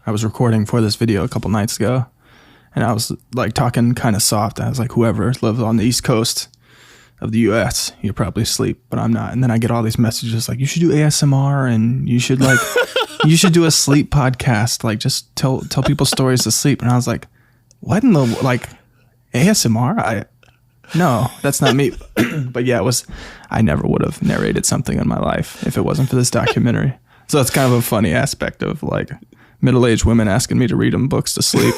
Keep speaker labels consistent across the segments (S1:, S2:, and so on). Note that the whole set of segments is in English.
S1: I was recording for this video a couple nights ago, and I was like talking kind of soft. I was like, whoever lives on the East Coast of the U.S., you're probably asleep, but I'm not. And then I get all these messages like, you should do ASMR, and you should like, you should do a sleep podcast. Like, just tell people stories to sleep. And I was like, what in the, like, ASMR? No, that's not me. But yeah, I never would have narrated something in my life if it wasn't for this documentary. So that's kind of a funny aspect of like middle-aged women asking me to read them books to sleep.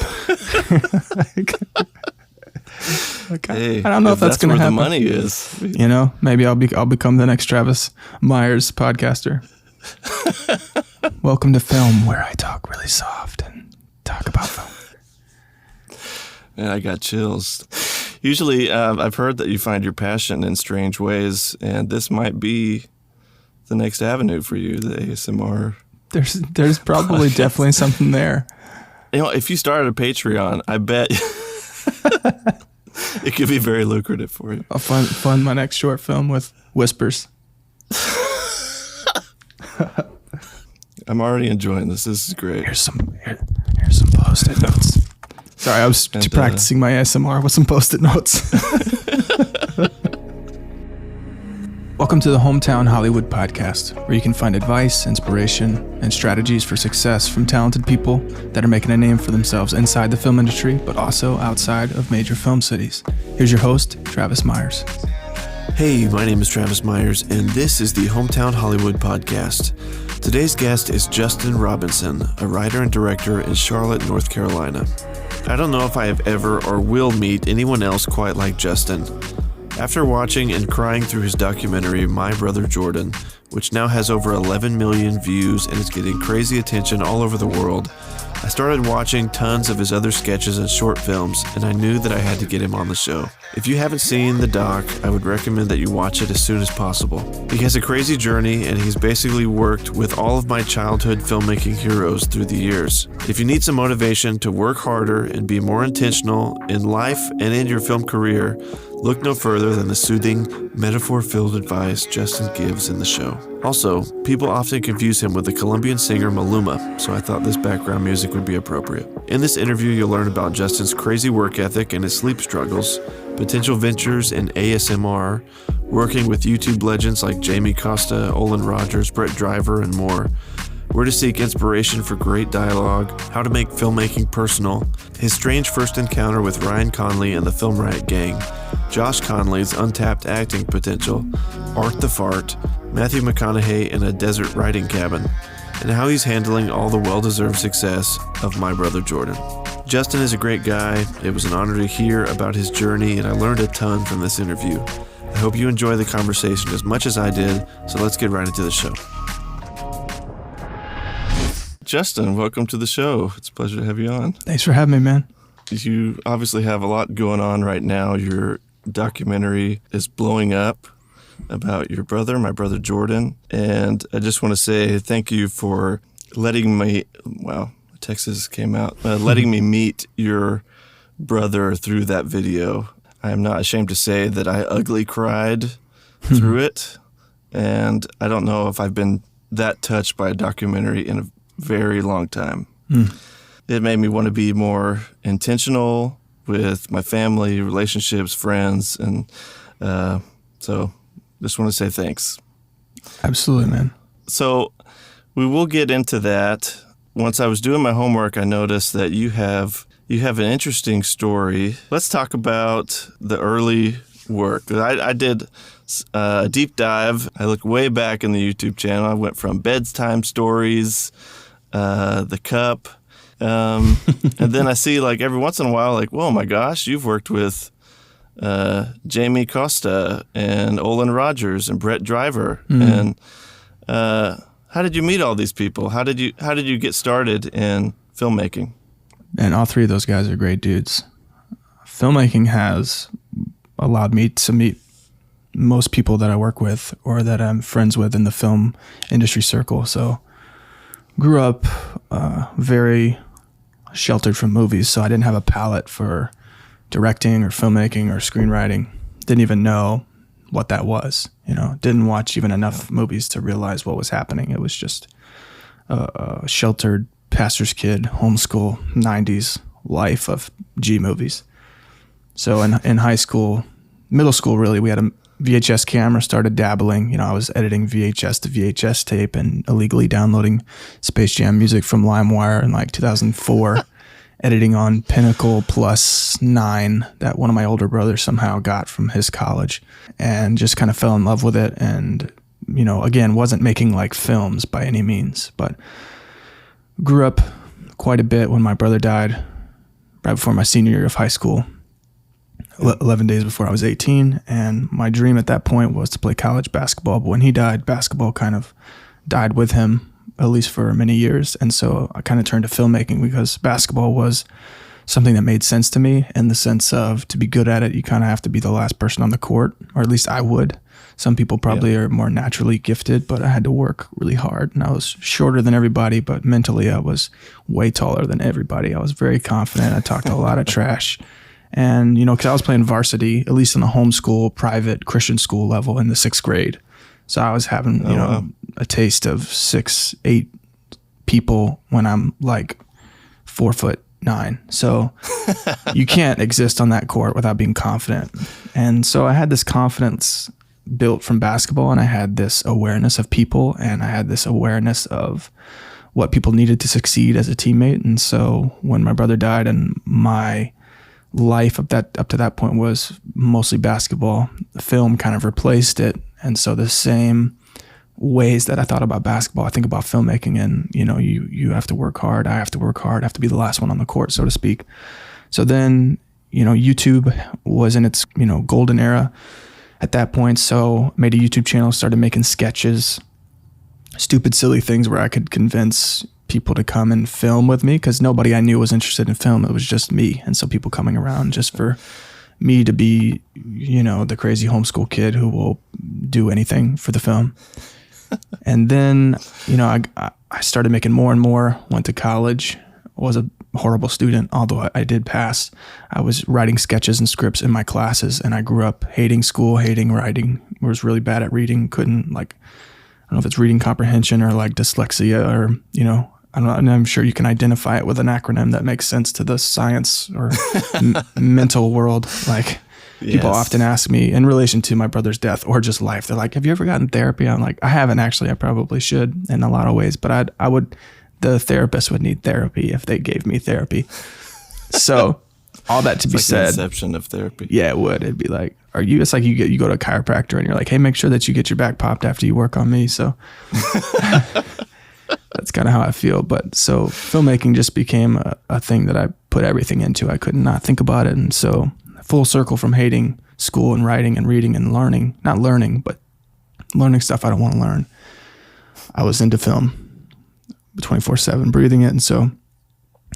S2: Hey,
S1: I don't know if that's going to happen.
S2: The money is,
S1: you know, maybe I'll become the next Travis Myers podcaster. Welcome to Film, where I talk really soft and talk about film.
S2: Man, I got chills. Usually, I've heard that you find your passion in strange ways, and this might be the next avenue for you, the ASMR.
S1: There's probably definitely something there.
S2: You know, if you started a Patreon, I bet it could be very lucrative for you.
S1: I'll fund my next short film with whispers.
S2: I'm already enjoying this. This is great.
S1: Here's some Post-it notes. Sorry, I was practicing my ASMR with some Post-it notes. Welcome to the Hometown Hollywood Podcast, where you can find advice, inspiration, and strategies for success from talented people that are making a name for themselves inside the film industry, but also outside of major film cities. Here's your host, Travis Myers.
S3: Hey, my name is Travis Myers, and this is the Hometown Hollywood Podcast. Today's guest is Justin Robinson, a writer and director in Charlotte, North Carolina. I don't know if I have ever or will meet anyone else quite like Justin. After watching and crying through his documentary, My Brother Jordan, which now has over 11 million views and is getting crazy attention all over the world, I started watching tons of his other sketches and short films, and I knew that I had to get him on the show. If you haven't seen the doc, I would recommend that you watch it as soon as possible. He has a crazy journey, and he's basically worked with all of my childhood filmmaking heroes through the years. If you need some motivation to work harder and be more intentional in life and in your film career, look no further than the soothing, metaphor-filled advice Justin gives in the show. Also, people often confuse him with the Colombian singer Maluma, so I thought this background music would be appropriate. In this interview, you'll learn about Justin's crazy work ethic and his sleep struggles, potential ventures in ASMR, working with YouTube legends like Jamie Costa, Olin Rogers, Brett Driver, and more, where to seek inspiration for great dialogue, how to make filmmaking personal, his strange first encounter with Ryan Conley and the Film Riot Gang, Josh Conley's untapped acting potential, Art the Fart, Matthew McConaughey in a desert writing cabin, and how he's handling all the well-deserved success of My Brother Jordan. Justin is a great guy. It was an honor to hear about his journey, and I learned a ton from this interview. I hope you enjoy the conversation as much as I did, so let's get right into the show.
S2: Justin, welcome to the show. It's a pleasure to have you on.
S1: Thanks for having me, man.
S2: You obviously have a lot going on right now. Your documentary is blowing up about your brother, My Brother Jordan. And I just want to say thank you for letting me, Texas came out, letting me meet your brother through that video. I am not ashamed to say that I ugly cried through it. And I don't know if I've been that touched by a documentary in a very long time. It made me want to be more intentional with my family, relationships, friends, and so just want to say thanks.
S1: Absolutely, man.
S2: So we will get into that. Once I was doing my homework, I noticed that you have an interesting story. Let's talk about the early work. I did a deep dive. I looked way back in the YouTube channel. I went from Bedtime Stories, The Cup, and then I see like every once in a while, like, whoa, my gosh, you've worked with Jamie Costa and Olin Rogers and Brett Driver. And how did you meet all these people? How did you get started in filmmaking?
S1: And all three of those guys are great dudes. Filmmaking has allowed me to meet most people that I work with or that I'm friends with in the film industry circle. So grew up very sheltered from movies, so I didn't have a palette for directing or filmmaking or screenwriting. Didn't even know what that was, didn't watch even enough movies to realize what was happening. It was just a sheltered pastor's kid, homeschool, 90s life of G movies. So in high school, middle school really, we had a VHS camera, started dabbling. You know, I was editing VHS to VHS tape and illegally downloading Space Jam music from LimeWire in like 2004, editing on Pinnacle Plus 9 that one of my older brothers somehow got from his college, and just kind of fell in love with it. And, you know, again, wasn't making like films by any means, but grew up quite a bit when my brother died right before my senior year of high school. 11 days before I was 18, and my dream at that point was to play college basketball, but when he died, basketball kind of died with him, at least for many years. And so I kind of turned to filmmaking because basketball was something that made sense to me, in the sense of, to be good at it, you kind of have to be the last person on the court, or at least I would. Some people probably are more naturally gifted, but I had to work really hard, and I was shorter than everybody, but mentally I was way taller than everybody. I was very confident. I talked a lot of trash. And, you know, because I was playing varsity, at least in a homeschool, private Christian school level in the 6th grade. So I was having, a taste of 6'8" people when I'm like 4'9". So you can't exist on that court without being confident. And so I had this confidence built from basketball, and I had this awareness of people, and I had this awareness of what people needed to succeed as a teammate. And so when my brother died, and my life up to that point was mostly basketball, the film kind of replaced it. And so the same ways that I thought about basketball, I think about filmmaking. And, you know, you have to work hard. I have to work hard. I have to be the last one on the court, so to speak. So then, you know, YouTube was in its, you know, golden era at that point. So made a YouTube channel, started making sketches, stupid, silly things where I could convince people to come and film with me, because nobody I knew was interested in film. It was just me. And so people coming around just for me to be, you know, the crazy homeschool kid who will do anything for the film. And then, you know, I started making more and more, went to college, was a horrible student, although I did pass. I was writing sketches and scripts in my classes, and I grew up hating school, hating writing, was really bad at reading, couldn't, like, I don't know if it's reading comprehension or like dyslexia, or, you know, I don't know, and I'm sure you can identify it with an acronym that makes sense to the science or mental world. Like, people often ask me in relation to my brother's death or just life, they're like, have you ever gotten therapy? I'm like, I haven't actually. I probably should in a lot of ways, but I would, the therapist would need therapy if they gave me therapy. So all that to be
S2: like
S1: said,
S2: the inception of therapy.
S1: Yeah, it would. It'd be like, it's like you go to a chiropractor and you're like, hey, make sure that you get your back popped after you work on me. So that's kind of how I feel. But so filmmaking just became a thing that I put everything into. I could not think about it. And so full circle from hating school and writing and reading and learning, not learning, but learning stuff I don't want to learn. I was into film 24/7, breathing it. And so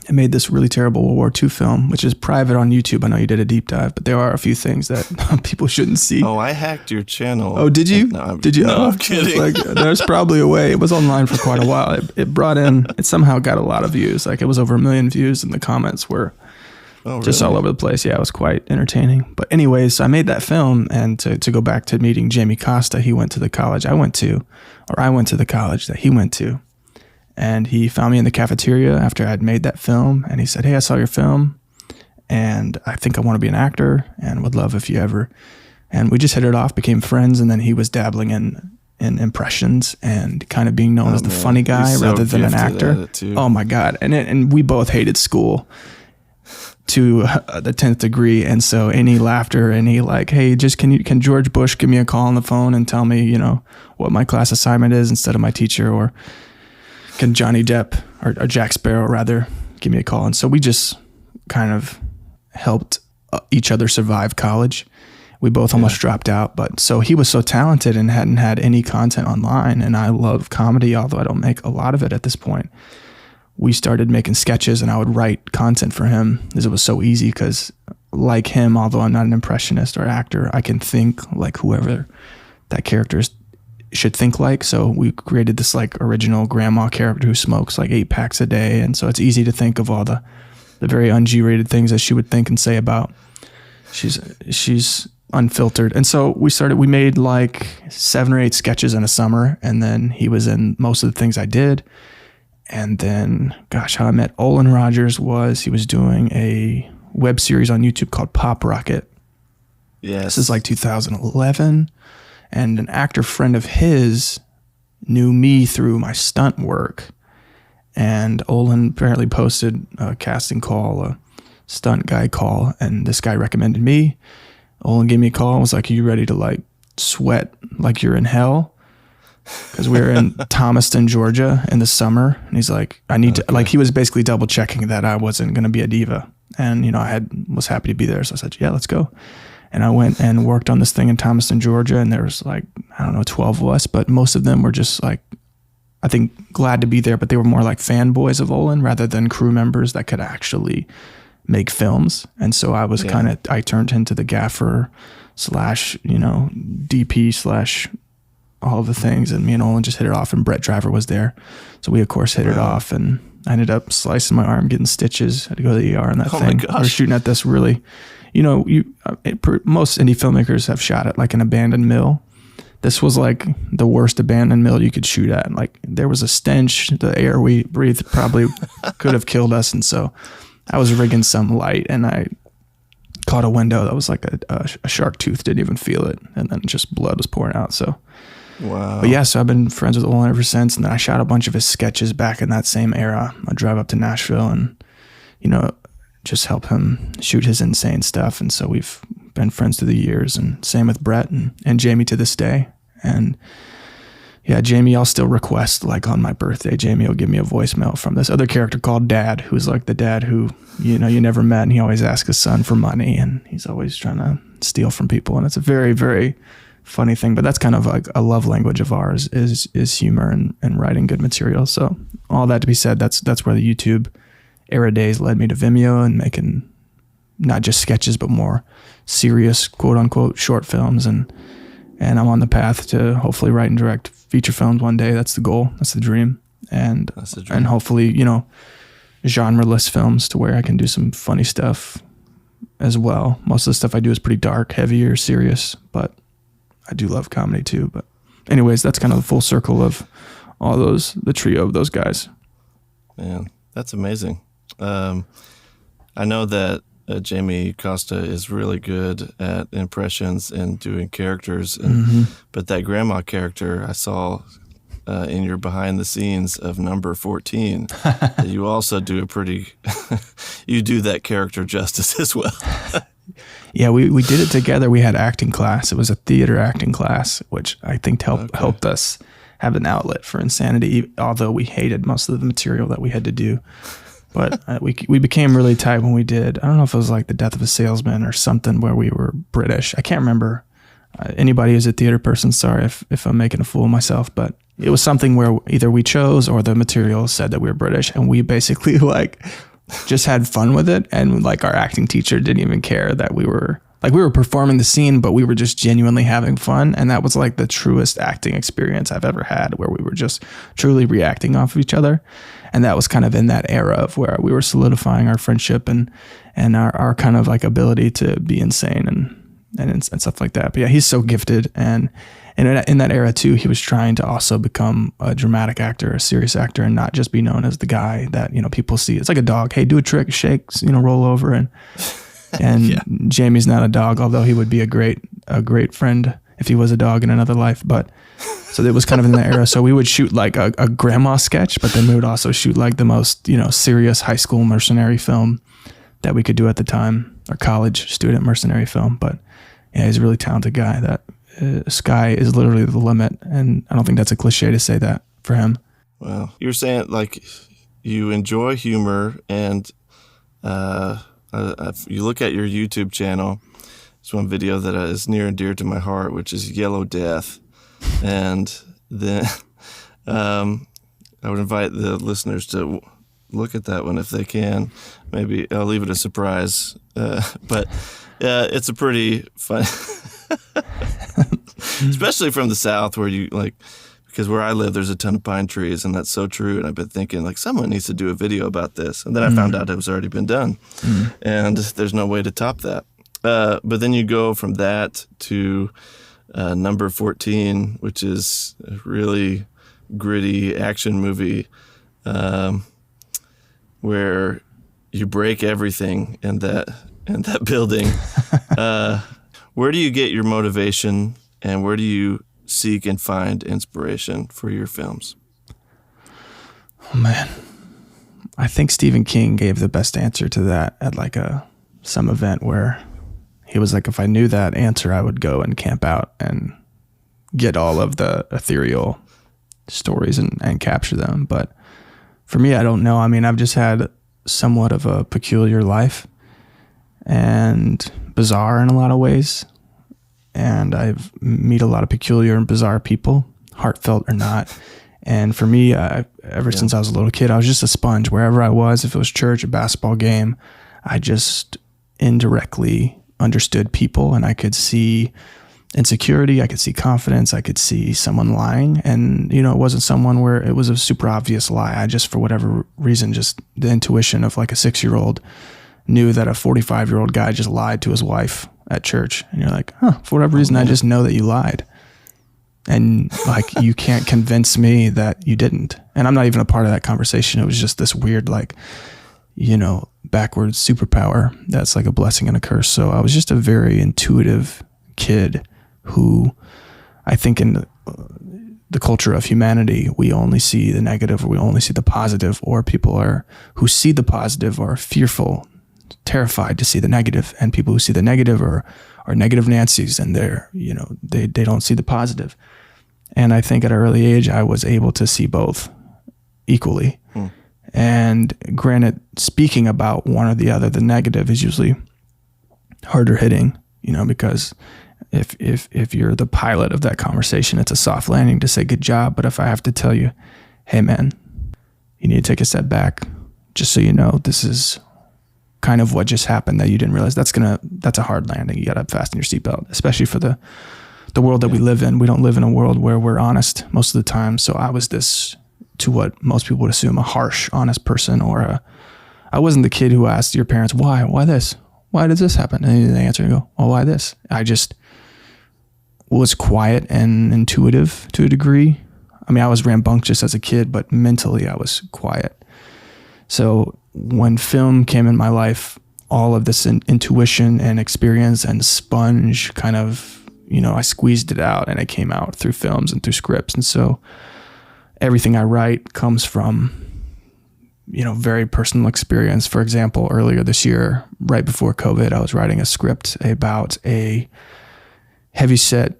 S1: I made this really terrible World War II film, which is private on YouTube. I know you did a deep dive, but there are a few things that people shouldn't see.
S2: Oh, I hacked your channel.
S1: Oh, did you?
S2: No,
S1: did you?
S2: No,
S1: oh,
S2: I'm kidding.
S1: Like, there's probably a way. It was online for quite a while. It somehow got a lot of views. Like, it was over 1 million views, and the comments were just all over the place. Yeah, it was quite entertaining. But anyways, so I made that film, and to go back to meeting Jamie Costa, he went to the college I went to the college that he went to. And he found me in the cafeteria after I'd made that film. And he said, hey, I saw your film, and I think I want to be an actor and would love if you ever. And we just hit it off, became friends. And then he was dabbling in impressions and kind of being known as the funny guy rather than an actor. Oh, my God. And we both hated school to the 10th degree. And so any laughter, any like, hey, can George Bush give me a call on the phone and tell me, you know, what my class assignment is instead of my teacher? Or can Johnny Depp or Jack Sparrow rather give me a call? And so we just kind of helped each other survive college. We both almost dropped out, but so he was so talented and hadn't had any content online. And I love comedy, although I don't make a lot of it at this point. We started making sketches, and I would write content for him, because it was so easy, because like him, although I'm not an impressionist or actor, I can think like whoever that character should think like. So we created this like original grandma character who smokes like 8 packs a day. And so it's easy to think of all the very un-G-rated things that she would think and say about. She's unfiltered. And so we made like 7 or 8 sketches in a summer, and then he was in most of the things I did. And then, gosh, how I met Olin Rogers was he was doing a web series on YouTube called Pop Rocket.
S2: Yes.
S1: This is like 2011. And an actor friend of his knew me through my stunt work. And Olin apparently posted a casting call, a stunt guy call, and this guy recommended me. Olin gave me a call and was like, "Are you ready to like sweat like you're in hell?" Because we were in Thomaston, Georgia in the summer. And he's like, I need to, like, he was basically double checking that I wasn't going to be a diva. And, you know, was happy to be there. So I said, yeah, let's go. And I went and worked on this thing in Thomaston, Georgia. And there was like, I don't know, 12 of us, but most of them were just like, I think glad to be there, but they were more like fanboys of Olin rather than crew members that could actually make films. And so I was I turned into the gaffer / you know, DP / all the things, and me and Olin just hit it off, and Brett Driver was there. So we of course hit it off, and I ended up slicing my arm, getting stitches. I had to go to the ER on that thing.
S2: My gosh.
S1: We were shooting at this really, you know, most indie filmmakers have shot at like an abandoned mill. This was like the worst abandoned mill you could shoot at. Like there was a stench, the air we breathed probably could have killed us. And so I was rigging some light, and I caught a window that was like a shark tooth, didn't even feel it. And then just blood was pouring out. So
S2: wow.
S1: But yeah, so I've been friends with Olin ever since. And then I shot a bunch of his sketches back in that same era. I drive up to Nashville and, you know, just help him shoot his insane stuff. And so we've been friends through the years, and same with Brett and Jamie to this day. And yeah, Jamie, I'll still request, like on my birthday, Jamie will give me a voicemail from this other character called Dad, who's like the dad who, you know, you never met, and he always asks his son for money, and he's always trying to steal from people. And it's a very, very funny thing, but that's kind of like a love language of ours is humor and writing good material. So all that to be said, that's where the YouTube era days led me to Vimeo and making not just sketches, but more serious, quote unquote, short films. And I'm on the path to hopefully write and direct feature films one day. That's the goal. That's the dream. And hopefully, you know, genre-less films to where I can do some funny stuff as well. Most of the stuff I do is pretty dark, heavier, serious, but I do love comedy too. But anyways, that's kind of the full circle of all those, the trio of those guys.
S2: Man, that's amazing. I know that Jamie Costa is really good at impressions and doing characters, but that grandma character I saw in your behind the scenes of number 14, you also do you do that character justice as well.
S1: Yeah, we did it together. We had acting class. It was a theater acting class, which I think helped us have an outlet for insanity, although we hated most of the material that we had to do. But we became really tight when we did. I don't know if it was like The Death of a Salesman or something where we were British. I can't remember. Anybody who's a theater person, sorry if I'm making a fool of myself, but it was something where either we chose or the material said that we were British, and we basically like just had fun with it. And like our acting teacher didn't even care that we were performing the scene, but we were just genuinely having fun. And that was like the truest acting experience I've ever had, where we were just truly reacting off of each other. And that was kind of in that era of where we were solidifying our friendship and our kind of like ability to be insane and stuff like that. But yeah, he's so gifted. And in that era too, he was trying to also become a dramatic actor, a serious actor, and not just be known as the guy that, you know, people see. It's like a dog. Hey, do a trick, shake, you know, roll over. And yeah. Jamie's not a dog, although he would be a great friend if he was a dog in another life. But so it was kind of in that era. So we would shoot like a grandma sketch, but then we would also shoot like the most, you know, serious high school mercenary film that we could do at the time, or college student mercenary film. But yeah, he's a really talented guy. That sky is literally the limit. And I don't think that's a cliche to say that for him.
S2: Well, you're saying like you enjoy humor, and you look at your YouTube channel. It's one video that is near and dear to my heart, which is Yellow Death. And then I would invite the listeners to look at that one if they can. Maybe I'll leave it a surprise. But it's a pretty fun, especially from the South, where you like, because where I live, there's a ton of pine trees, and that's so true. And I've been thinking, like, someone needs to do a video about this. And then I found out it was already been done. And there's no way to top that. But then you go from that to number 14, which is a really gritty action movie where you break everything in that building. Where do you get your motivation, and where do you seek and find inspiration for your films?
S1: Oh man, I think Stephen King gave the best answer to that at like some event where he was like, if I knew that answer, I would go and camp out and get all of the ethereal stories and capture them. But for me, I don't know. I mean, I've just had somewhat of a peculiar life and bizarre in a lot of ways. And I've meet a lot of peculiar and bizarre people, heartfelt or not. And for me, ever since I was a little kid, I was just a sponge. Wherever I was, if it was church, a basketball game, I just indirectly understood people, and I could see insecurity, I could see confidence, I could see someone lying. And, you know, it wasn't someone where it was a super obvious lie. I just, for whatever reason, just the intuition of like a 6-year-old knew that a 45-year-old guy just lied to his wife at church. And you're like, for whatever reason, I just know that you lied. And like, you can't convince me that you didn't. And I'm not even a part of that conversation. It was just this weird, like, you know, backwards superpower that's like a blessing and a curse. So I was just a very intuitive kid who, I think in the culture of humanity, we only see the negative, or we only see the positive, or people who see the positive are fearful, terrified to see the negative, and people who see the negative are negative Nancy's, and they're, you know, they don't see the positive. And I think at an early age, I was able to see both equally. And granted, speaking about one or the other, the negative is usually harder hitting, you know, because if you're the pilot of that conversation, it's a soft landing to say good job. But if I have to tell you, hey man, you need to take a step back, just so you know, this is kind of what just happened that you didn't realize, that's a hard landing. You gotta fasten your seatbelt, especially for the world that we live in. We don't live in a world where we're honest most of the time. So I was this, to what most people would assume, a harsh, honest person, or I wasn't the kid who asked your parents, why this? Why did this happen? And they answer and go, well, why this? I just was quiet and intuitive to a degree. I mean, I was rambunctious as a kid, but mentally I was quiet. So when film came in my life, all of this intuition and experience and sponge kind of, you know, I squeezed it out, and it came out through films and through scripts. And so everything I write comes from, you know, very personal experience. For example, earlier this year, right before COVID, I was writing a script about a heavyset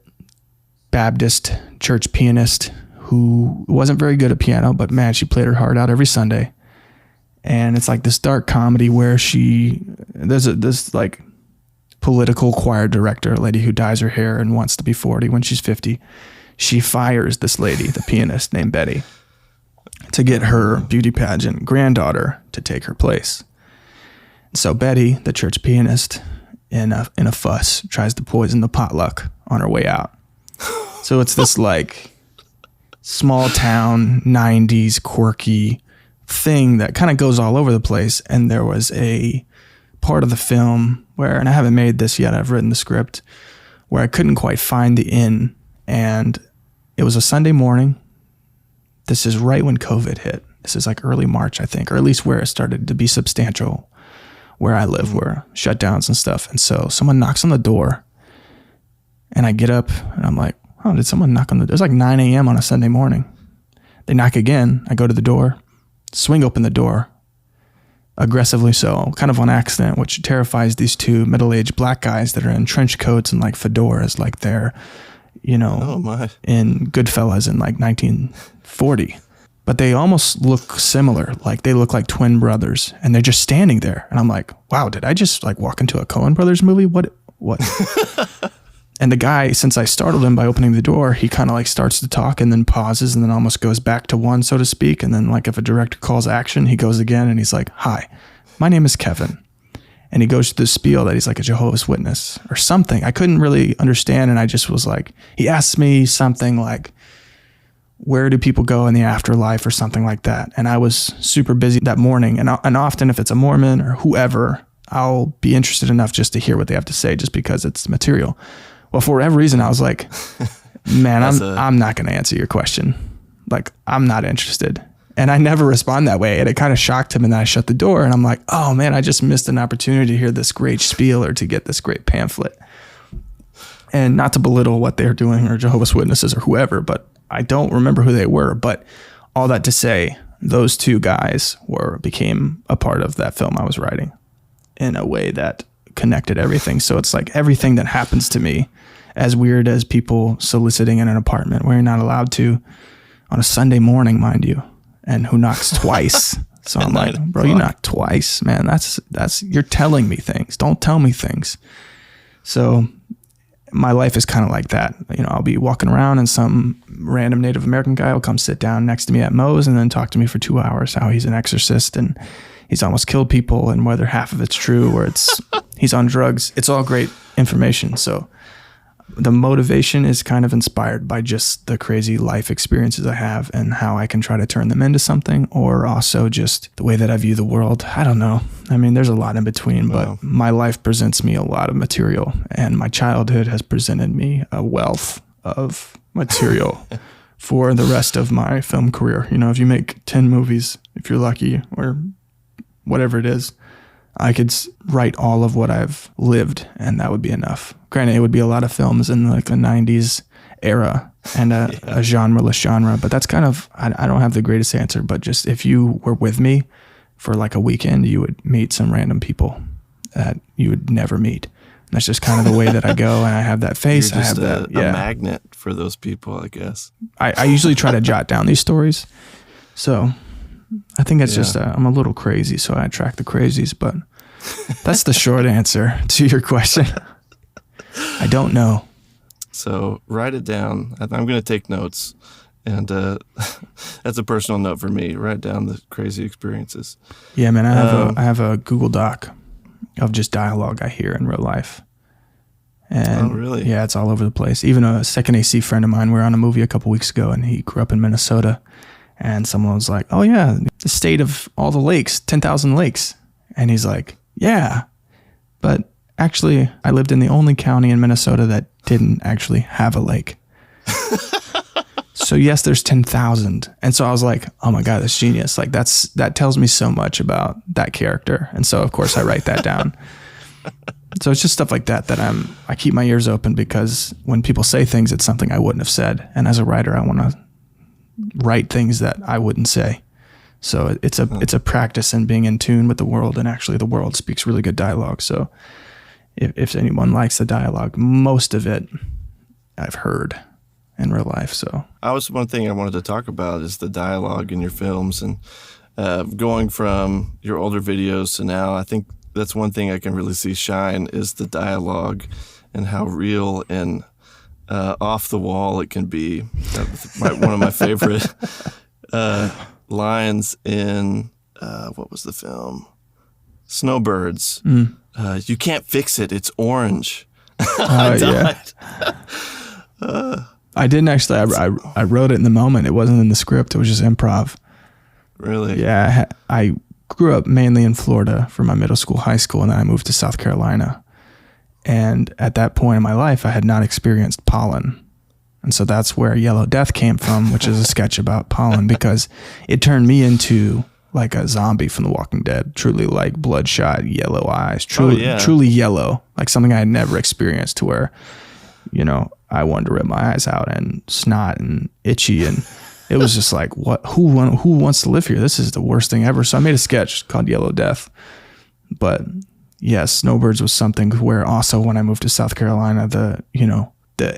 S1: Baptist church pianist who wasn't very good at piano, but man, she played her heart out every Sunday. And it's like this dark comedy where there's this like political choir director, a lady who dyes her hair and wants to be 40 when she's 50. She fires this lady, the pianist named Betty, to get her beauty pageant granddaughter to take her place. So Betty, the church pianist, in a fuss, tries to poison the potluck on her way out. So it's this like small town 90s quirky thing that kind of goes all over the place. And there was a part of the film where, and I haven't made this yet, I've written the script, where I couldn't quite find the in. And it was a Sunday morning. This is right when COVID hit. This is like early March, I think, or at least where it started to be substantial where I live, where shutdowns and stuff. And so someone knocks on the door, and I get up and I'm like, oh, did someone knock on the door? It was like 9 a.m. on a Sunday morning. They knock again. I go to the door, swing open the door, aggressively so, kind of on accident, which terrifies these two middle-aged black guys that are in trench coats and like fedoras, like they're, you know, in Goodfellas in like 1940. But they almost look similar. Like they look like twin brothers, and they're just standing there. And I'm like, wow, did I just like walk into a Coen Brothers movie? What? And the guy, since I startled him by opening the door, he kind of like starts to talk and then pauses and then almost goes back to one, so to speak. And then like if a director calls action, he goes again and he's like, hi, my name is Kevin. And he goes through the spiel that he's like a Jehovah's Witness or something. I couldn't really understand. And I just was like, he asked me something like, where do people go in the afterlife or something like that? And I was super busy that morning. And often if it's a Mormon or whoever, I'll be interested enough just to hear what they have to say just because it's material. Well, for whatever reason, I was like, man, I'm not going to answer your question. Like, I'm not interested. And I never respond that way. And it kind of shocked him. And then I shut the door and I'm like, oh man, I just missed an opportunity to hear this great spiel or to get this great pamphlet. And not to belittle what they're doing or Jehovah's Witnesses or whoever, but I don't remember who they were. But all that to say, those two guys became a part of that film I was writing in a way that connected everything. So it's like everything that happens to me, as weird as people soliciting in an apartment where you're not allowed to on a Sunday morning, mind you, and who knocks twice. So I'm like, bro, you knocked twice, man. That's you're telling me things. Don't tell me things. So my life is kind of like that. You know, I'll be walking around and some random Native American guy will come sit down next to me at Moe's and then talk to me for 2 hours how he's an exorcist and he's almost killed people and whether half of it's true or it's he's on drugs. It's all great information. So the motivation is kind of inspired by just the crazy life experiences I have and how I can try to turn them into something, or also just the way that I view the world. I don't know. I mean, there's a lot in between, but my life presents me a lot of material, and my childhood has presented me a wealth of material for the rest of my film career. You know, if you make 10 movies, if you're lucky, or whatever it is, I could write all of what I've lived, and that would be enough. Granted, it would be a lot of films in like the 90s era and a genreless genre, but that's kind of, I don't have the greatest answer, but just if you were with me for like a weekend, you would meet some random people that you would never meet. And that's just kind of the way that I go, and I have that face.
S2: You're just
S1: I have
S2: a magnet for those people, I guess.
S1: I usually try to jot down these stories. So I think it's just, I'm a little crazy, so I attract the crazies, but that's the short answer to your question. I don't know. So
S2: write it down. I'm going to take notes, and that's a personal note for me. Write down the crazy experiences.
S1: Yeah, man, I have a Google Doc of just dialogue I hear in real life. And
S2: really?
S1: Yeah, it's all over the place. Even a second AC friend of mine, we were on a movie a couple weeks ago, and he grew up in Minnesota, and someone was like, oh yeah, the state of all the lakes, 10,000 lakes. And he's like, yeah, but actually I lived in the only county in Minnesota that didn't actually have a lake. So yes, there's 10,000. And so I was like, oh my God, that's genius. Like that tells me so much about that character. And so of course I write that down. So it's just stuff like that I keep my ears open, because when people say things, it's something I wouldn't have said. And as a writer, I want to write things that I wouldn't say. So it's a practice in being in tune with the world, and actually the world speaks really good dialogue. So if anyone likes the dialogue, most of it I've heard in real life. So
S2: one thing I wanted to talk about is the dialogue in your films, and going from your older videos to now, I think that's one thing I can really see shine is the dialogue and how real and off the wall it can be. One of my favorite lines in what was the film? Snowbirds. You can't fix it. It's orange.
S1: Yeah. I didn't actually. I wrote it in the moment. It wasn't in the script. It was just improv.
S2: Really?
S1: Yeah. I grew up mainly in Florida for my middle school, high school, and then I moved to South Carolina. And at that point in my life, I had not experienced pollen. And so that's where Yellow Death came from, which is a sketch about pollen, because it turned me into like a zombie from The Walking Dead, truly like bloodshot, yellow eyes, truly yellow, like something I had never experienced, to where, you know, I wanted to rip my eyes out and snot and itchy. And it was just like, who wants to live here? This is the worst thing ever. So I made a sketch called Yellow Death. But yes, Snowbirds was something where also when I moved to South Carolina, the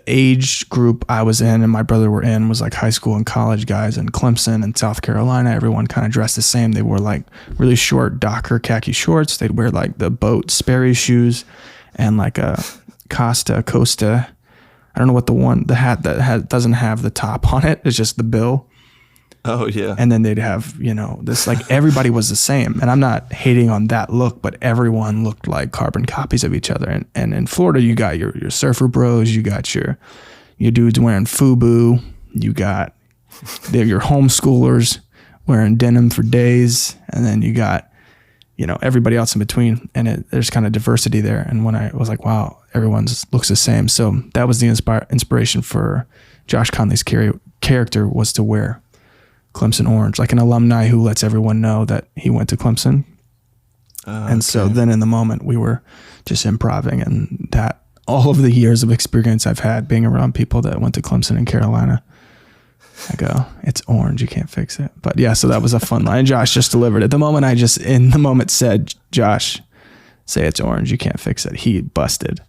S1: age group I was in and my brother were in was like high school and college guys in Clemson and South Carolina. Everyone kind of dressed the same. They wore like really short Docker khaki shorts. They'd wear like the boat Sperry shoes and like a Costa. I don't know what the hat that doesn't have the top on it. It's just the bill.
S2: Oh yeah.
S1: And then they'd have, this, like everybody was the same. And I'm not hating on that look, but everyone looked like carbon copies of each other. And in Florida, you got your surfer bros, you got your dudes wearing FUBU, you got your homeschoolers wearing denim for days. And then you got, everybody else in between. And there's kind of diversity there. And when I was like, wow, everyone looks the same. So that was the inspiration for Josh Conley's character, was to wear Clemson Orange, like an alumni who lets everyone know that he went to Clemson. And so then in the moment we were just improvising, and that all of the years of experience I've had being around people that went to Clemson in Carolina, I go, it's orange, you can't fix it. But yeah, so that was a fun line. Josh just delivered it. The moment I just in the moment said, Josh, say it's orange, you can't fix it, he busted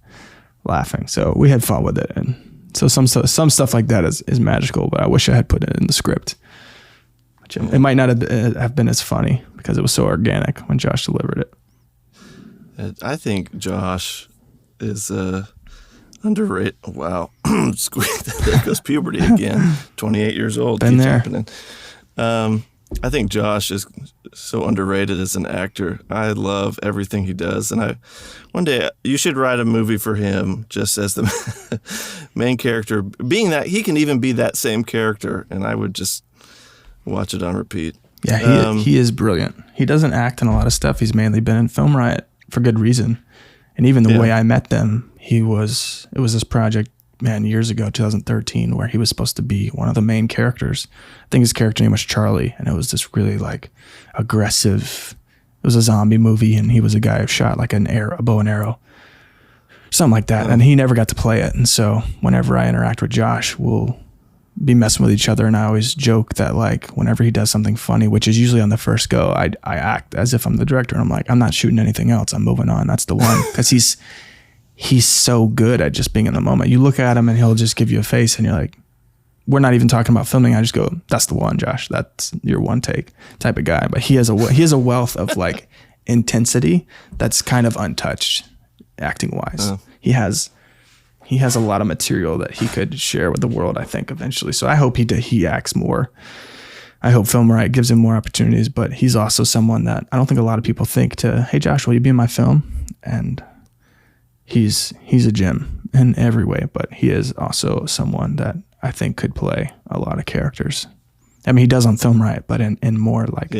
S1: laughing. So we had fun with it. And so some stuff like that is magical, but I wish I had put it in the script. It might not have been as funny because it was so organic when Josh delivered it.
S2: I think Josh is underrated. Wow. There goes puberty again. 28 years old.
S1: Been
S2: Keeps
S1: there.
S2: happening. I think Josh is so underrated as an actor. I love everything he does. And one day you should write a movie for him just as the main character, being that he can even be that same character. And I would just watch it on repeat.
S1: Yeah, he is brilliant. He doesn't act in a lot of stuff. He's mainly been in Film Riot for good reason. And even the way I met them, it was this project, man, years ago, 2013, where he was supposed to be one of the main characters. I think his character name was Charlie, and it was this really like aggressive, it was a zombie movie, and he was a guy who shot like a bow and arrow, something like that. And he never got to play it. And so whenever I interact with Josh, we'll be messing with each other, and I always joke that like whenever he does something funny, which is usually on the first go, I act as if I'm the director, and I'm like, I'm not shooting anything else, I'm moving on, that's the one. Because he's so good at just being in the moment. You look at him and he'll just give you a face, and you're like, we're not even talking about filming, I just go, that's the one, Josh, that's your one take type of guy. But he has a wealth of like intensity that's kind of untouched acting wise. He has a lot of material that he could share with the world, I think, eventually. So I hope he acts more. I hope Film Riot gives him more opportunities, but he's also someone that I don't think a lot of people think to, hey, Josh, will you be in my film? And he's a gem in every way, but he is also someone that I think could play a lot of characters. I mean, he does on Film Riot, but in more like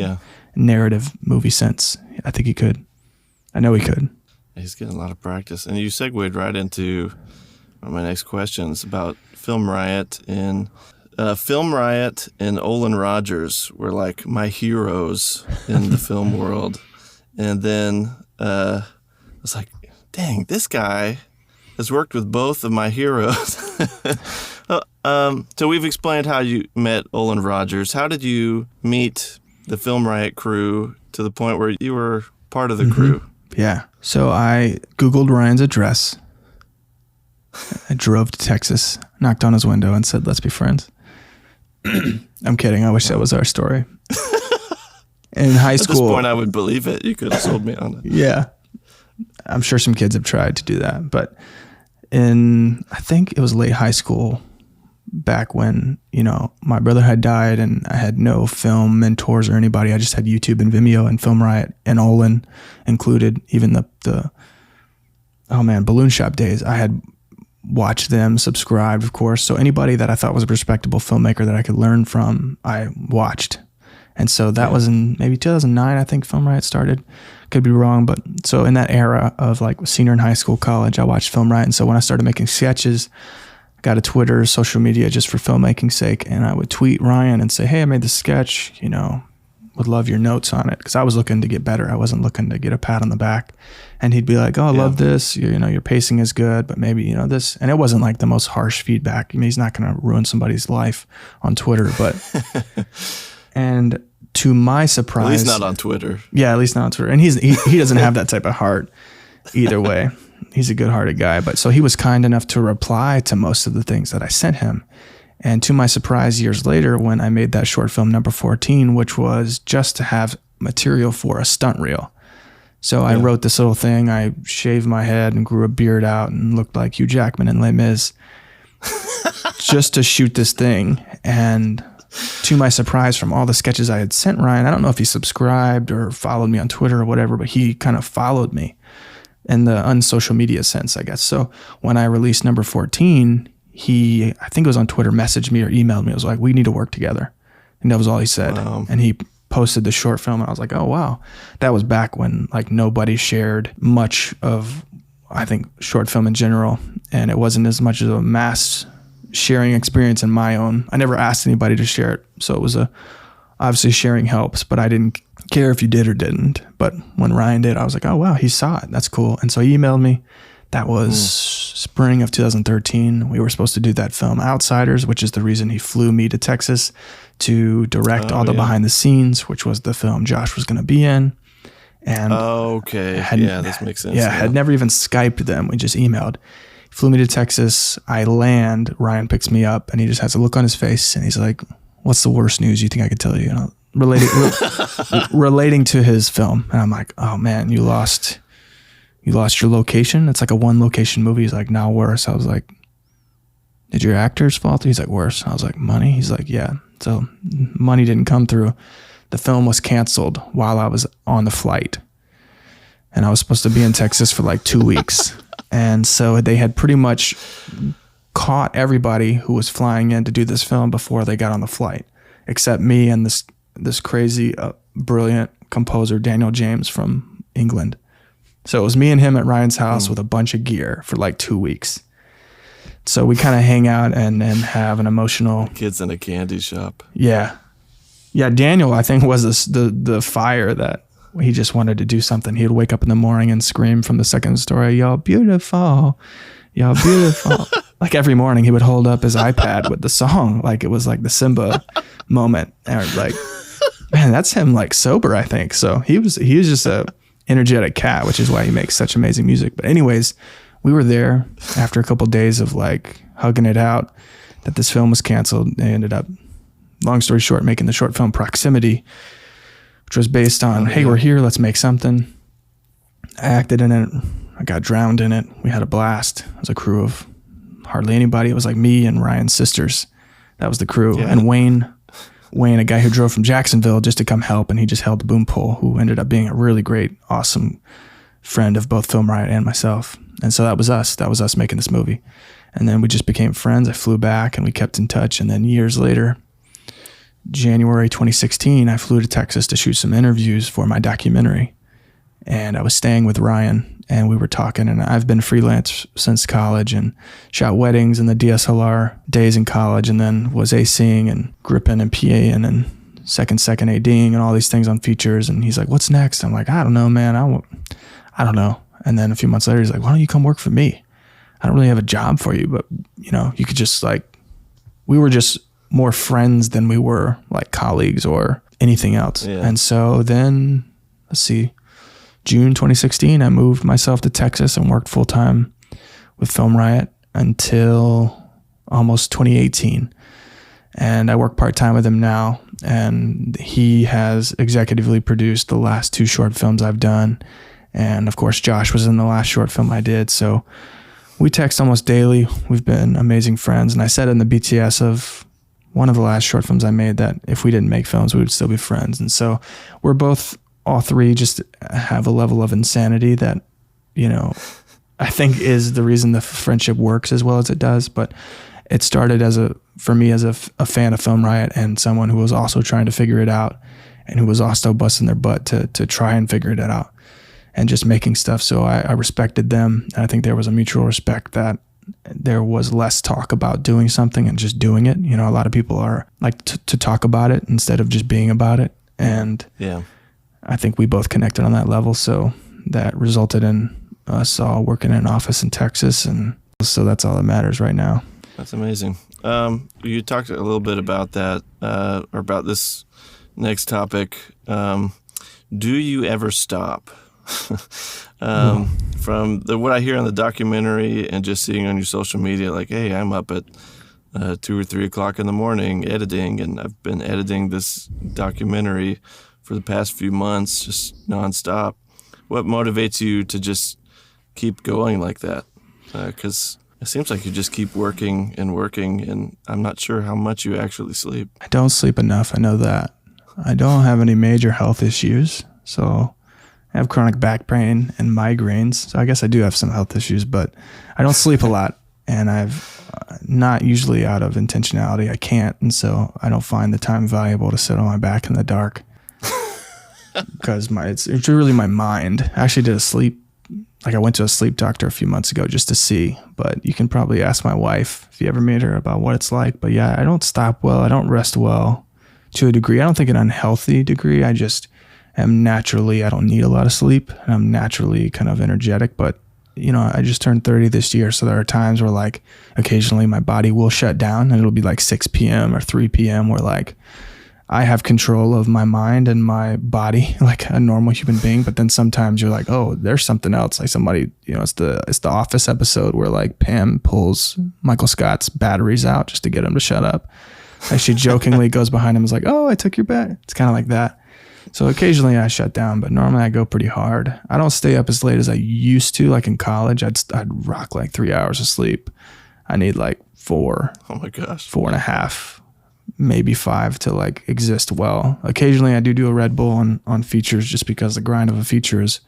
S1: narrative movie sense, I think he could. I know he could.
S2: He's getting a lot of practice. And you segued right into my next questions about Film Riot. And Film Riot and Olin Rogers were like my heroes in the film world. And then I was like, dang, this guy has worked with both of my heroes. So we've explained how you met Olin Rogers. How did you meet the Film Riot crew to the point where you were part of the crew?
S1: Yeah. So I Googled Ryan's address. I drove to Texas, knocked on his window, and said, let's be friends. I'm kidding. I wish that was our story. In high school.
S2: At this point, I would believe it. You could have sold me on it.
S1: Yeah. I'm sure some kids have tried to do that. But I think it was late high school, back when, my brother had died and I had no film mentors or anybody. I just had YouTube and Vimeo and Film Riot and Olin included. Even the Balloon Shop days, I had watched them, subscribed, of course. So anybody that I thought was a respectable filmmaker that I could learn from, I watched. And so that was in maybe 2009, I think Film Riot started. Could be wrong, but so in that era of like senior in high school, college, I watched Film Riot. And so when I started making sketches, I got a Twitter, social media just for filmmaking's sake. And I would tweet Ryan and say, hey, I made this sketch, would love your notes on it. Because I was looking to get better. I wasn't looking to get a pat on the back. And he'd be like, oh, I love this. Your pacing is good, but maybe, this. And it wasn't like the most harsh feedback. I mean, he's not going to ruin somebody's life on Twitter, but, and to my surprise.
S2: At least not on Twitter.
S1: Yeah, at least not on Twitter. And he doesn't have that type of heart either way. He's a good-hearted guy. But so he was kind enough to reply to most of the things that I sent him. And to my surprise, years later, when I made that short film, number 14, which was just to have material for a stunt reel. So I wrote this little thing. I shaved my head and grew a beard out and looked like Hugh Jackman in Les Mis just to shoot this thing. And to my surprise, from all the sketches I had sent Ryan, I don't know if he subscribed or followed me on Twitter or whatever, but he kind of followed me in the unsocial media sense, I guess. So when I released number 14, he, I think it was on Twitter, messaged me or emailed me. It was like, we need to work together. And that was all he said. Wow. And he posted the short film, and I was like, oh, wow. That was back when like nobody shared much of, I think, short film in general. And it wasn't as much of a mass sharing experience in my own. I never asked anybody to share it. So it was a obviously sharing helps, but I didn't care if you did or didn't. But when Ryan did, I was like, oh, wow, he saw it. That's cool. And so he emailed me. That was spring of 2013. We were supposed to do that film Outsiders, which is the reason he flew me to Texas to direct all the behind the scenes, which was the film Josh was going to be in. And
S2: this makes sense.
S1: Had never even Skyped them. We just emailed. He flew me to Texas. I land. Ryan picks me up, and he just has a look on his face, and he's like, "What's the worst news you think I could tell you?" And relating to his film, and I'm like, "Oh man, you lost your location. It's like a one location movie." He's like, "Now worse." I was like, "Did your actors fall through?" He's like, "Worse." I was like, "Money?" He's like, "Yeah." So money didn't come through. The film was canceled while I was on the flight, and I was supposed to be in Texas for like 2 weeks. And so they had pretty much caught everybody who was flying in to do this film before they got on the flight, except me and this crazy, brilliant composer, Daniel James from England. So it was me and him at Ryan's house with a bunch of gear for like 2 weeks. So we kind of hang out and have an emotional...
S2: Kids in a candy shop.
S1: Yeah. Yeah, Daniel, I think, was the fire that he just wanted to do something. He would wake up in the morning and scream from the second story, "Y'all beautiful. Y'all beautiful." Like every morning he would hold up his iPad with the song. Like it was like the Simba moment. And like, man, that's him like sober, I think. So he was just a energetic cat, which is why he makes such amazing music. But anyways, we were there after a couple of days of like hugging it out that this film was canceled. They ended up, long story short, making the short film Proximity, which was based on, hey, we're here, let's make something. I acted in it. I got drowned in it. We had a blast. It was a crew of hardly anybody. It was like me and Ryan's sisters. That was the crew. Yeah. And Wayne, a guy who drove from Jacksonville just to come help, and he just held the boom pole, who ended up being a really great, awesome friend of both Film Riot and myself. And so that was us. That was us making this movie. And then we just became friends. I flew back and we kept in touch. And then years later, January 2016, I flew to Texas to shoot some interviews for my documentary. And I was staying with Ryan, and we were talking, and I've been freelance since college and shot weddings in the DSLR days in college, and then was ACing and gripping and PAing and second ADing and all these things on features. And he's like, "What's next?" I'm like, "I don't know, man. I don't know." And then a few months later, he's like, "Why don't you come work for me? I don't really have a job for you, but you could just like," we were just more friends than we were like colleagues or anything else. Yeah. And so then, let's see, June 2016, I moved myself to Texas and worked full time with Film Riot until almost 2018. And I work part time with him now. And he has executively produced the last 2 short films I've done. And of course, Josh was in the last short film I did. So we text almost daily. We've been amazing friends. And I said in the BTS of one of the last short films I made that if we didn't make films, we would still be friends. And so we're both, all three, just have a level of insanity that, I think is the reason the friendship works as well as it does. But it started for me as a fan of Film Riot and someone who was also trying to figure it out and who was also busting their butt to try and figure it out and just making stuff. So I respected them. And I think there was a mutual respect that there was less talk about doing something and just doing it. A lot of people are like to talk about it instead of just being about it. And yeah, I think we both connected on that level. So that resulted in us all working in an office in Texas. And so that's all that matters right now.
S2: That's amazing. You talked a little bit about that, or about this next topic. Do you ever stop? From what I hear on the documentary and just seeing on your social media, like, hey, I'm up at 2 or 3 o'clock in the morning editing, and I've been editing this documentary for the past few months, just nonstop. What motivates you to just keep going like that? Because it seems like you just keep working, and I'm not sure how much you actually sleep.
S1: I don't sleep enough. I know that. I don't have any major health issues, so I have chronic back pain and migraines, so I guess I do have some health issues, but I don't sleep a lot, and I've not usually out of intentionality. I can't, and so I don't find the time valuable to sit on my back in the dark because it's really my mind. I actually I went to a sleep doctor a few months ago just to see, but you can probably ask my wife if you ever meet her about what it's like. But yeah, I don't stop well. I don't rest well. to a degree. I don't think an unhealthy degree. I just am naturally, I don't need a lot of sleep, and I'm naturally kind of energetic. But, I just turned 30 this year. So there are times where like occasionally my body will shut down and it'll be like 6 p.m. or 3 p.m. where like I have control of my mind and my body like a normal human being. But then sometimes you're like, oh, there's something else. Like somebody, it's the Office episode where like Pam pulls Michael Scott's batteries out just to get him to shut up. Like she jokingly goes behind him and is like, oh, I took your bat. It's kind of like that. So occasionally I shut down, but normally I go pretty hard. I don't stay up as late as I used to. Like in college, I'd rock like 3 hours of sleep. I need like 4.
S2: Oh my gosh.
S1: 4.5, maybe 5 to like exist well. Occasionally I do a Red Bull on features just because the grind of a feature is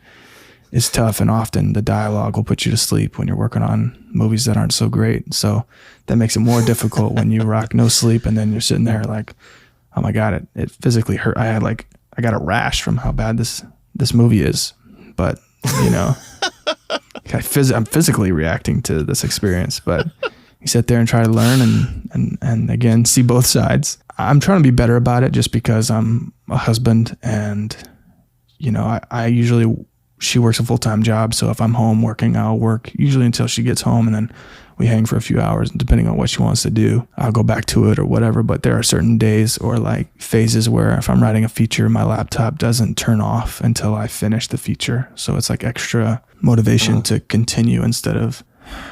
S1: tough, and often the dialogue will put you to sleep when you're working on movies that aren't so great. So that makes it more difficult when you rock no sleep and then you're sitting there like, oh my God, it physically hurt. I got a rash from how bad this movie is, but I'm physically reacting to this experience. But you sit there and try to learn and again see both sides. I'm trying to be better about it just because I'm a husband, and I usually, she works a full-time job, so if I'm home working, I'll work usually until she gets home, and then we hang for a few hours, and depending on what she wants to do, I'll go back to it or whatever. But there are certain days or like phases where if I'm writing a feature, my laptop doesn't turn off until I finish the feature. So it's like extra motivation to continue instead of,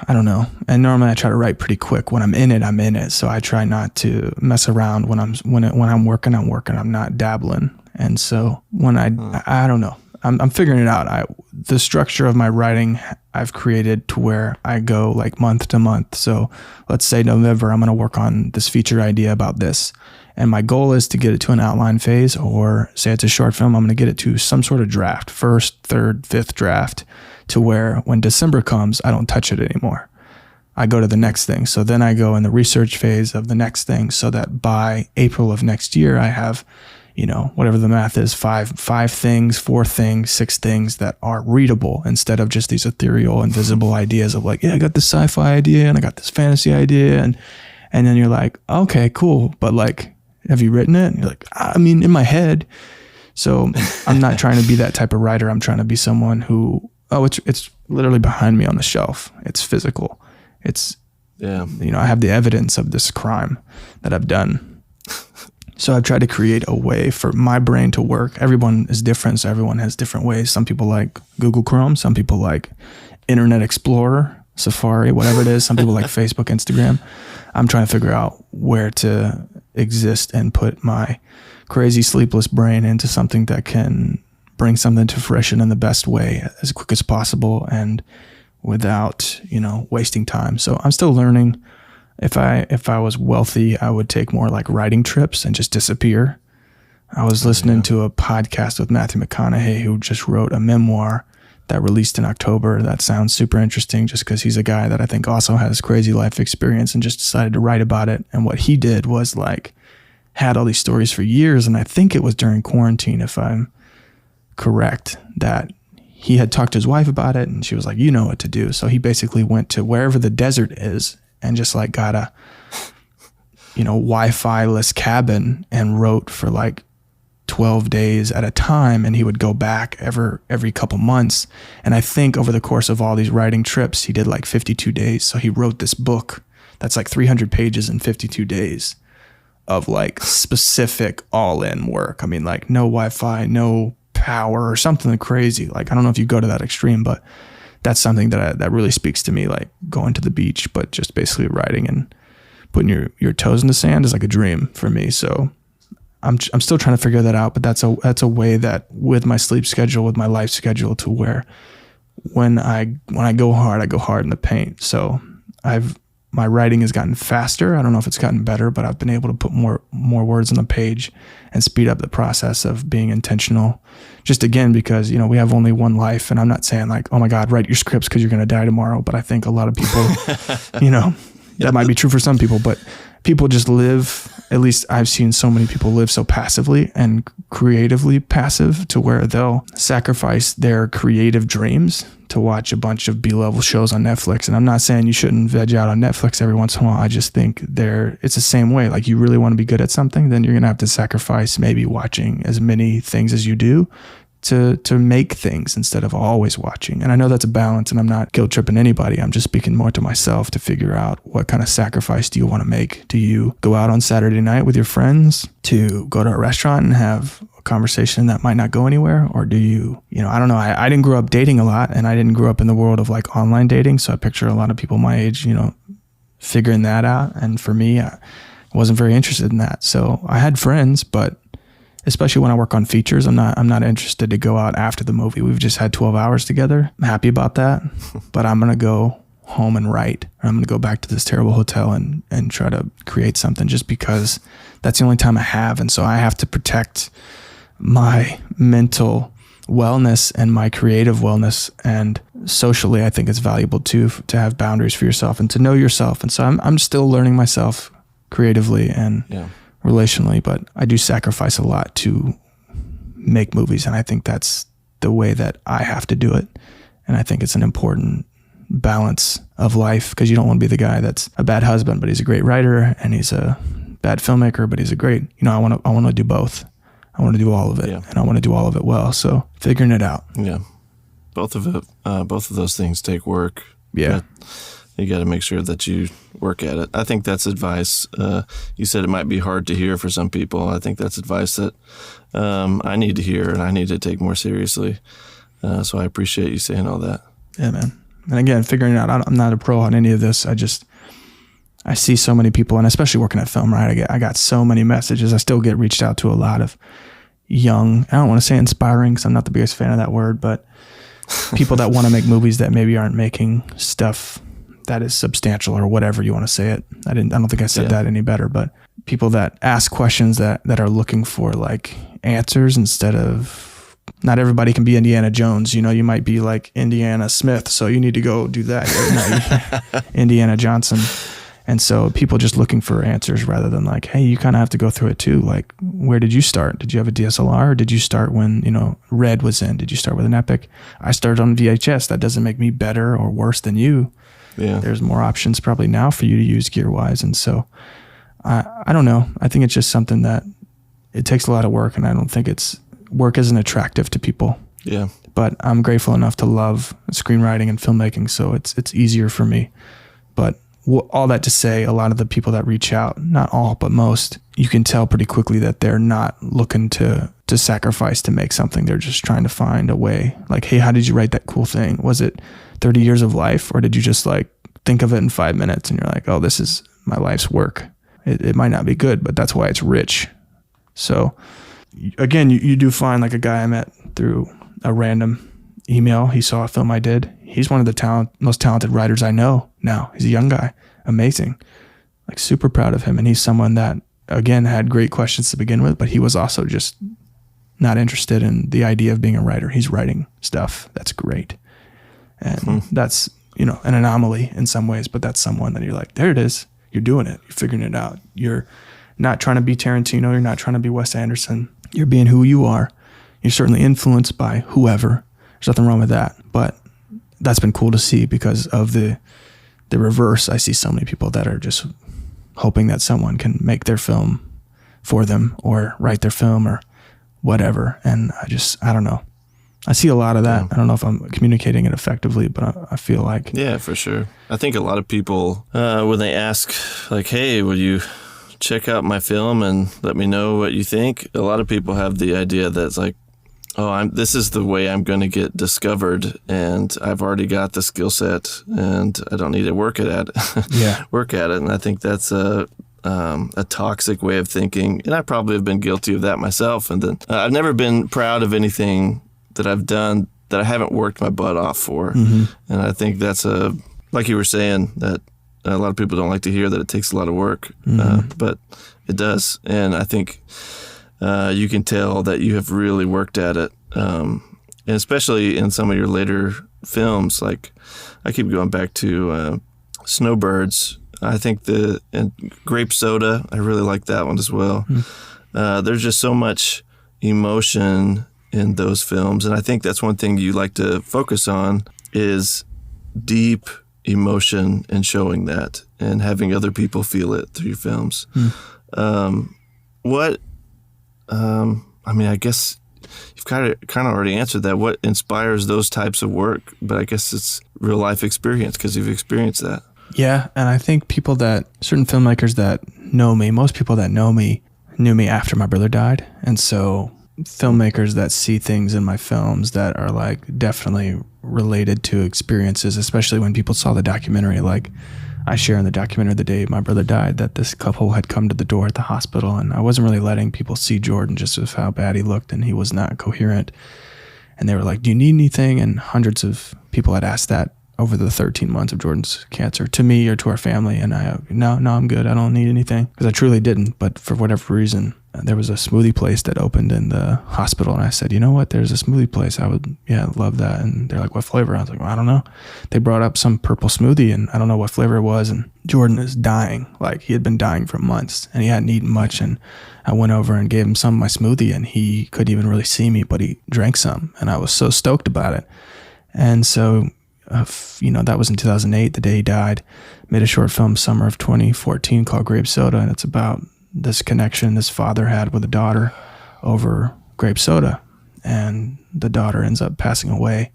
S1: I don't know. And normally I try to write pretty quick. When I'm in it, I'm in it. So I try not to mess around when I'm working, I'm not dabbling. And so when I don't know. I'm figuring it out. The structure of my writing I've created to where I go like month to month. So let's say November, I'm going to work on this feature idea about this. And my goal is to get it to an outline phase, or say it's a short film, I'm going to get it to some sort of draft, first, third, fifth draft, to where when December comes, I don't touch it anymore. I go to the next thing. So then I go in the research phase of the next thing, so that by April of next year, I have, whatever the math is, 5 things, 4 things, 6 things that are readable, instead of just these ethereal, invisible ideas of like, yeah, I got this sci-fi idea and I got this fantasy idea. And then you're like, okay, cool. But like, have you written it? And you're like, I mean, in my head. So I'm not trying to be that type of writer. I'm trying to be someone who, it's literally behind me on the shelf. It's physical. It's, I have the evidence of this crime that I've done. So I've tried to create a way for my brain to work. Everyone is different, so everyone has different ways. Some people like Google Chrome. Some people like Internet Explorer, Safari, whatever it is. Some people like Facebook, Instagram. I'm trying to figure out where to exist and put my crazy sleepless brain into something that can bring something to fruition in the best way as quick as possible and without, wasting time. So I'm still learning. If I was wealthy, I would take more like writing trips and just disappear. I was listening to a podcast with Matthew McConaughey, who just wrote a memoir that released in October. That sounds super interesting just because he's a guy that I think also has crazy life experience and just decided to write about it. And what he did was like had all these stories for years. And I think it was during quarantine, if I'm correct, that he had talked to his wife about it and she was like, you know what to do. So he basically went to wherever the desert is and just like got a, Wi-Fi-less cabin and wrote for like 12 days at a time. And he would go back every couple months. And I think over the course of all these writing trips, he did like 52 days. So he wrote this book that's like 300 pages in 52 days of like specific all-in work. I mean, like no Wi-Fi, no power or something crazy. Like, I don't know if you go to that extreme, but that's something that really speaks to me, like going to the beach, but just basically writing and putting your toes in the sand is like a dream for me. So I'm still trying to figure that out, but that's a way that with my sleep schedule, with my life schedule, to where when I go hard, I go hard in the paint. So my writing has gotten faster. I don't know if it's gotten better, but I've been able to put more words on the page and speed up the process of being intentional. Just again, because, we have only one life, and I'm not saying like, oh my God, write your scripts because you're going to die tomorrow. But I think a lot of people, that might be true for some people, but people just live at least I've seen so many people live so passively and creatively passive to where they'll sacrifice their creative dreams to watch a bunch of B-level shows on Netflix. And I'm not saying you shouldn't veg out on Netflix every once in a while. I just think it's the same way. Like, you really want to be good at something, then you're going to have to sacrifice maybe watching as many things as you do to make things instead of always watching. And I know that's a balance, and I'm not guilt tripping anybody. I'm just speaking more to myself to figure out what kind of sacrifice do you want to make? Do you go out on Saturday night with your friends to go to a restaurant and have a conversation that might not go anywhere? Or do you I don't know. I didn't grow up dating a lot, and I didn't grow up in the world of like online dating. So I picture a lot of people my age, figuring that out. And for me, I wasn't very interested in that. So I had friends, but especially when I work on features, I'm not interested to go out after the movie. We've just had 12 hours together. I'm happy about that, but I'm going to go home and write. I'm going to go back to this terrible hotel and try to create something just because that's the only time I have. And so I have to protect my mental wellness and my creative wellness. And socially, I think it's valuable too, to have boundaries for yourself and to know yourself. And so I'm still learning myself creatively and relationally, but I do sacrifice a lot to make movies, and I think that's the way that I have to do it. And I think it's an important balance of life, because you don't want to be the guy that's a bad husband, but he's a great writer, and he's a bad filmmaker, but he's a great, I want to do both. I want to do all of it, and I want to do all of it well. So figuring it out.
S2: Yeah. Both of those things take work.
S1: Yeah.
S2: You got to make sure that you work at it. I think that's advice. You said it might be hard to hear for some people. I think that's advice that I need to hear and I need to take more seriously. So I appreciate you saying all that.
S1: Yeah, man. And again, figuring it out, I'm not a pro on any of this. I see so many people, and especially working at film, right? I got so many messages. I still get reached out to a lot of young, I don't want to say inspiring because I'm not the biggest fan of that word, but people that want to make movies that maybe aren't making stuff that is substantial, or whatever you want to say it. I don't think I said that any better, but people that ask questions that are looking for like answers instead of, not everybody can be Indiana Jones. You might be like Indiana Smith, so you need to go do that. Indiana Johnson. And so people just looking for answers rather than like, hey, you kind of have to go through it too. Like, where did you start? Did you have a DSLR? Or did you start when, Red was in? Did you start with an Epic? I started on VHS. That doesn't make me better or worse than you. Yeah. There's more options probably now for you to use gear-wise. And so I don't know. I think it's just something that it takes a lot of work, and I don't think work isn't attractive to people. Yeah. But I'm grateful enough to love screenwriting and filmmaking, so it's easier for me. But all that to say, a lot of the people that reach out, not all, but most, you can tell pretty quickly that they're not looking to sacrifice to make something. They're just trying to find a way. Like, hey, how did you write that cool thing? Was it 30 years of life, or did you just like think of it in 5 minutes and you're like, oh, this is my life's work? It might not be good, but that's why it's rich. So again, you do find like a guy I met through a random email. He saw a film I did. He's one of the most talented writers I know now. He's a young guy, amazing, like super proud of him. And he's someone that, again, had great questions to begin with, but he was also just not interested in the idea of being a writer. He's writing stuff that's great. And that's, an anomaly in some ways, but that's someone that you're like, there it is. You're doing it. You're figuring it out. You're not trying to be Tarantino. You're not trying to be Wes Anderson. You're being who you are. You're certainly influenced by whoever. There's nothing wrong with that. But that's been cool to see, because of the reverse. I see so many people that are just hoping that someone can make their film for them or write their film or whatever. And I don't know. I see a lot of that. I don't know if I'm communicating it effectively, but I feel like...
S2: Yeah, for sure. I think a lot of people, when they ask, like, hey, will you check out my film and let me know what you think? A lot of people have the idea that it's like, oh, this is the way I'm going to get discovered, and I've already got the skill set, and I don't need to work at it. Work at it. And I think that's a toxic way of thinking, and I probably have been guilty of that myself. And then I've never been proud of anything that I've done that I haven't worked my butt off for. And I think that's like you were saying, that a lot of people don't like to hear that it takes a lot of work, but it does. And I think you can tell that you have really worked at it, and especially in some of your later films. Like, I keep going back to Snowbirds. I think and Grape Soda, I really like that one as well. There's just so much emotion in those films, and I think that's one thing you like to focus on is deep emotion and showing that and having other people feel it through your films. I guess you've kind of already answered that. What inspires those types of work? But I guess it's real life experience because you've experienced that.
S1: Yeah, and I think certain filmmakers that know me, most people that know me knew me after my brother died. And so filmmakers that see things in my films that are like definitely related to experiences, especially when people saw the documentary, like I share in the documentary the day my brother died, that this couple had come to the door at the hospital, and I wasn't really letting people see Jordan just with how bad he looked, and he was not coherent. And they were like, do you need anything? And hundreds of people had asked that over the 13 months of Jordan's cancer to me or to our family. And no, I'm good. I don't need anything, because I truly didn't. But for whatever reason, there was a smoothie place that opened in the hospital. And I said, you know what? There's a smoothie place. I would, love that. And they're like, what flavor? I was like, well, I don't know. They brought up some purple smoothie and I don't know what flavor it was. And Jordan is dying. Like he had been dying for months and he hadn't eaten much. And I went over and gave him some of my smoothie and he couldn't even really see me, but he drank some. And I was so stoked about it. And so, that was in 2008, the day he died. Made a short film summer of 2014 called Grape Soda, and it's about this connection this father had with a daughter over grape soda, and the daughter ends up passing away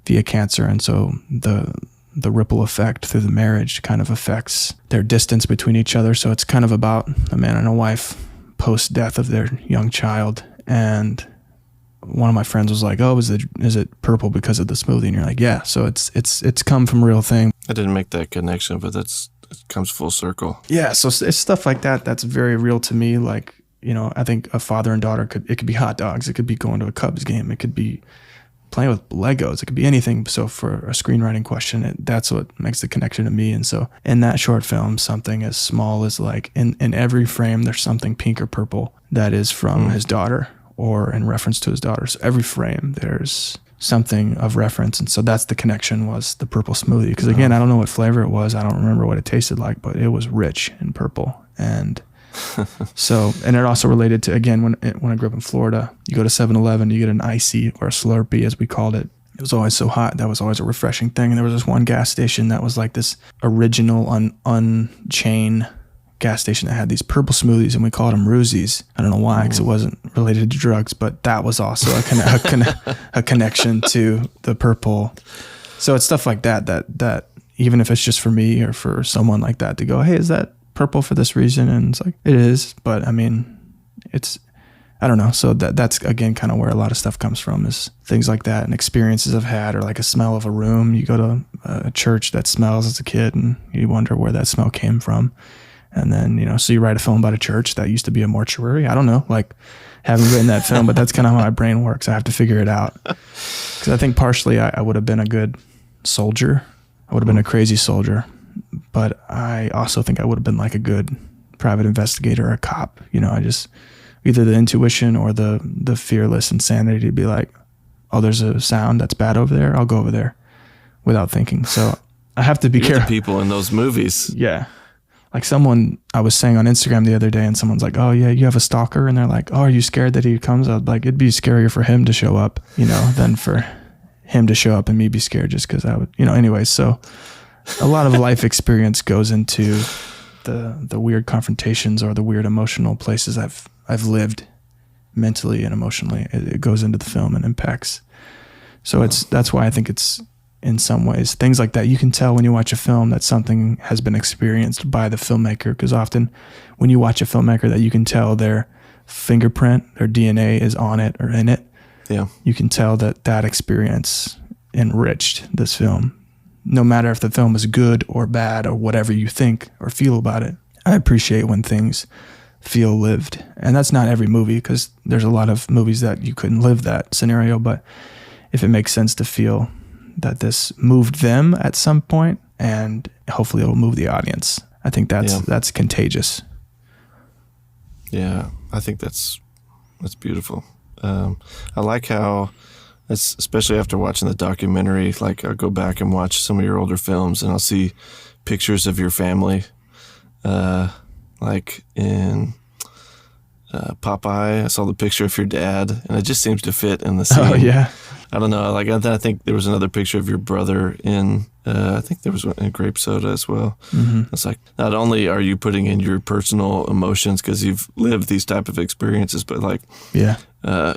S1: via cancer, and so the ripple effect through the marriage kind of affects their distance between each other. So it's kind of about a man and a wife post-death of their young child. And one of my friends was like, oh, is it purple because of the smoothie? And you're like, yeah. So it's come from a real thing.
S2: I didn't make that connection, but it comes full circle.
S1: Yeah. So it's stuff like that that's very real to me. Like, I think a father and daughter it could be hot dogs. It could be going to a Cubs game. It could be playing with Legos. It could be anything. So for a screenwriting question, that's what makes the connection to me. And so in that short film, something as small as like in every frame, there's something pink or purple that is from his daughter, or in reference to his daughter. So every frame, there's something of reference. And so that's the connection, was the purple smoothie. Because again, I don't know what flavor it was. I don't remember what it tasted like, but it was rich in purple. And so, and it also related to, again, when I grew up in Florida, you go to 7-Eleven, you get an icy or a Slurpee, as we called it. It was always so hot. That was always a refreshing thing. And there was this one gas station that was like this original unchained gas station that had these purple smoothies, and we called them Roozies. I don't know why, because it wasn't related to drugs, but that was also a connection to the purple. So it's stuff like that even if it's just for me or for someone like that to go, hey, is that purple for this reason? And it's like, it is, but I mean, I don't know. So that's again kind of where a lot of stuff comes from, is things like that and experiences I've had, or like a smell of a room. You go to a church that smells as a kid and you wonder where that smell came from. And then, so you write a film about a church that used to be a mortuary. I don't know, like, haven't written that film, but that's kind of how my brain works. I have to figure it out. Because I think partially I would have been a good soldier. I would have been a crazy soldier. But I also think I would have been like a good private investigator or a cop. I just, either the intuition or the fearless insanity to be like, oh, there's a sound that's bad over there. I'll go over there without thinking. So I have to be careful.
S2: People in those movies.
S1: Yeah. Like I was saying on Instagram the other day, and someone's like, oh yeah, you have a stalker? And they're like, oh, are you scared that he comes? I was like, it'd be scarier for him to show up, than for him to show up and me be scared, just because I would, anyways. So a lot of life experience goes into the weird confrontations or the weird emotional places I've lived mentally and emotionally. It goes into the film and impacts. So that's why I think it's, in some ways, things like that, you can tell when you watch a film that something has been experienced by the filmmaker, because often when you watch a filmmaker that you can tell their fingerprint, their DNA is on it or in it, you can tell that experience enriched this film. No matter if the film is good or bad or whatever you think or feel about it, I appreciate when things feel lived. And that's not every movie, because there's a lot of movies that you couldn't live that scenario, but if it makes sense to feel that this moved them at some point, and hopefully it'll move the audience. I think that's contagious.
S2: Yeah, I think that's beautiful. I like how, especially after watching the documentary, like I'll go back and watch some of your older films and I'll see pictures of your family like in Popeye. I saw the picture of your dad, and it just seems to fit in the scene.
S1: Oh yeah.
S2: I don't know. Like I think there was another picture of your brother in. I think there was one in Grape Soda as well.
S1: Mm-hmm.
S2: It's like not only are you putting in your personal emotions because you've lived these type of experiences, but like
S1: Yeah.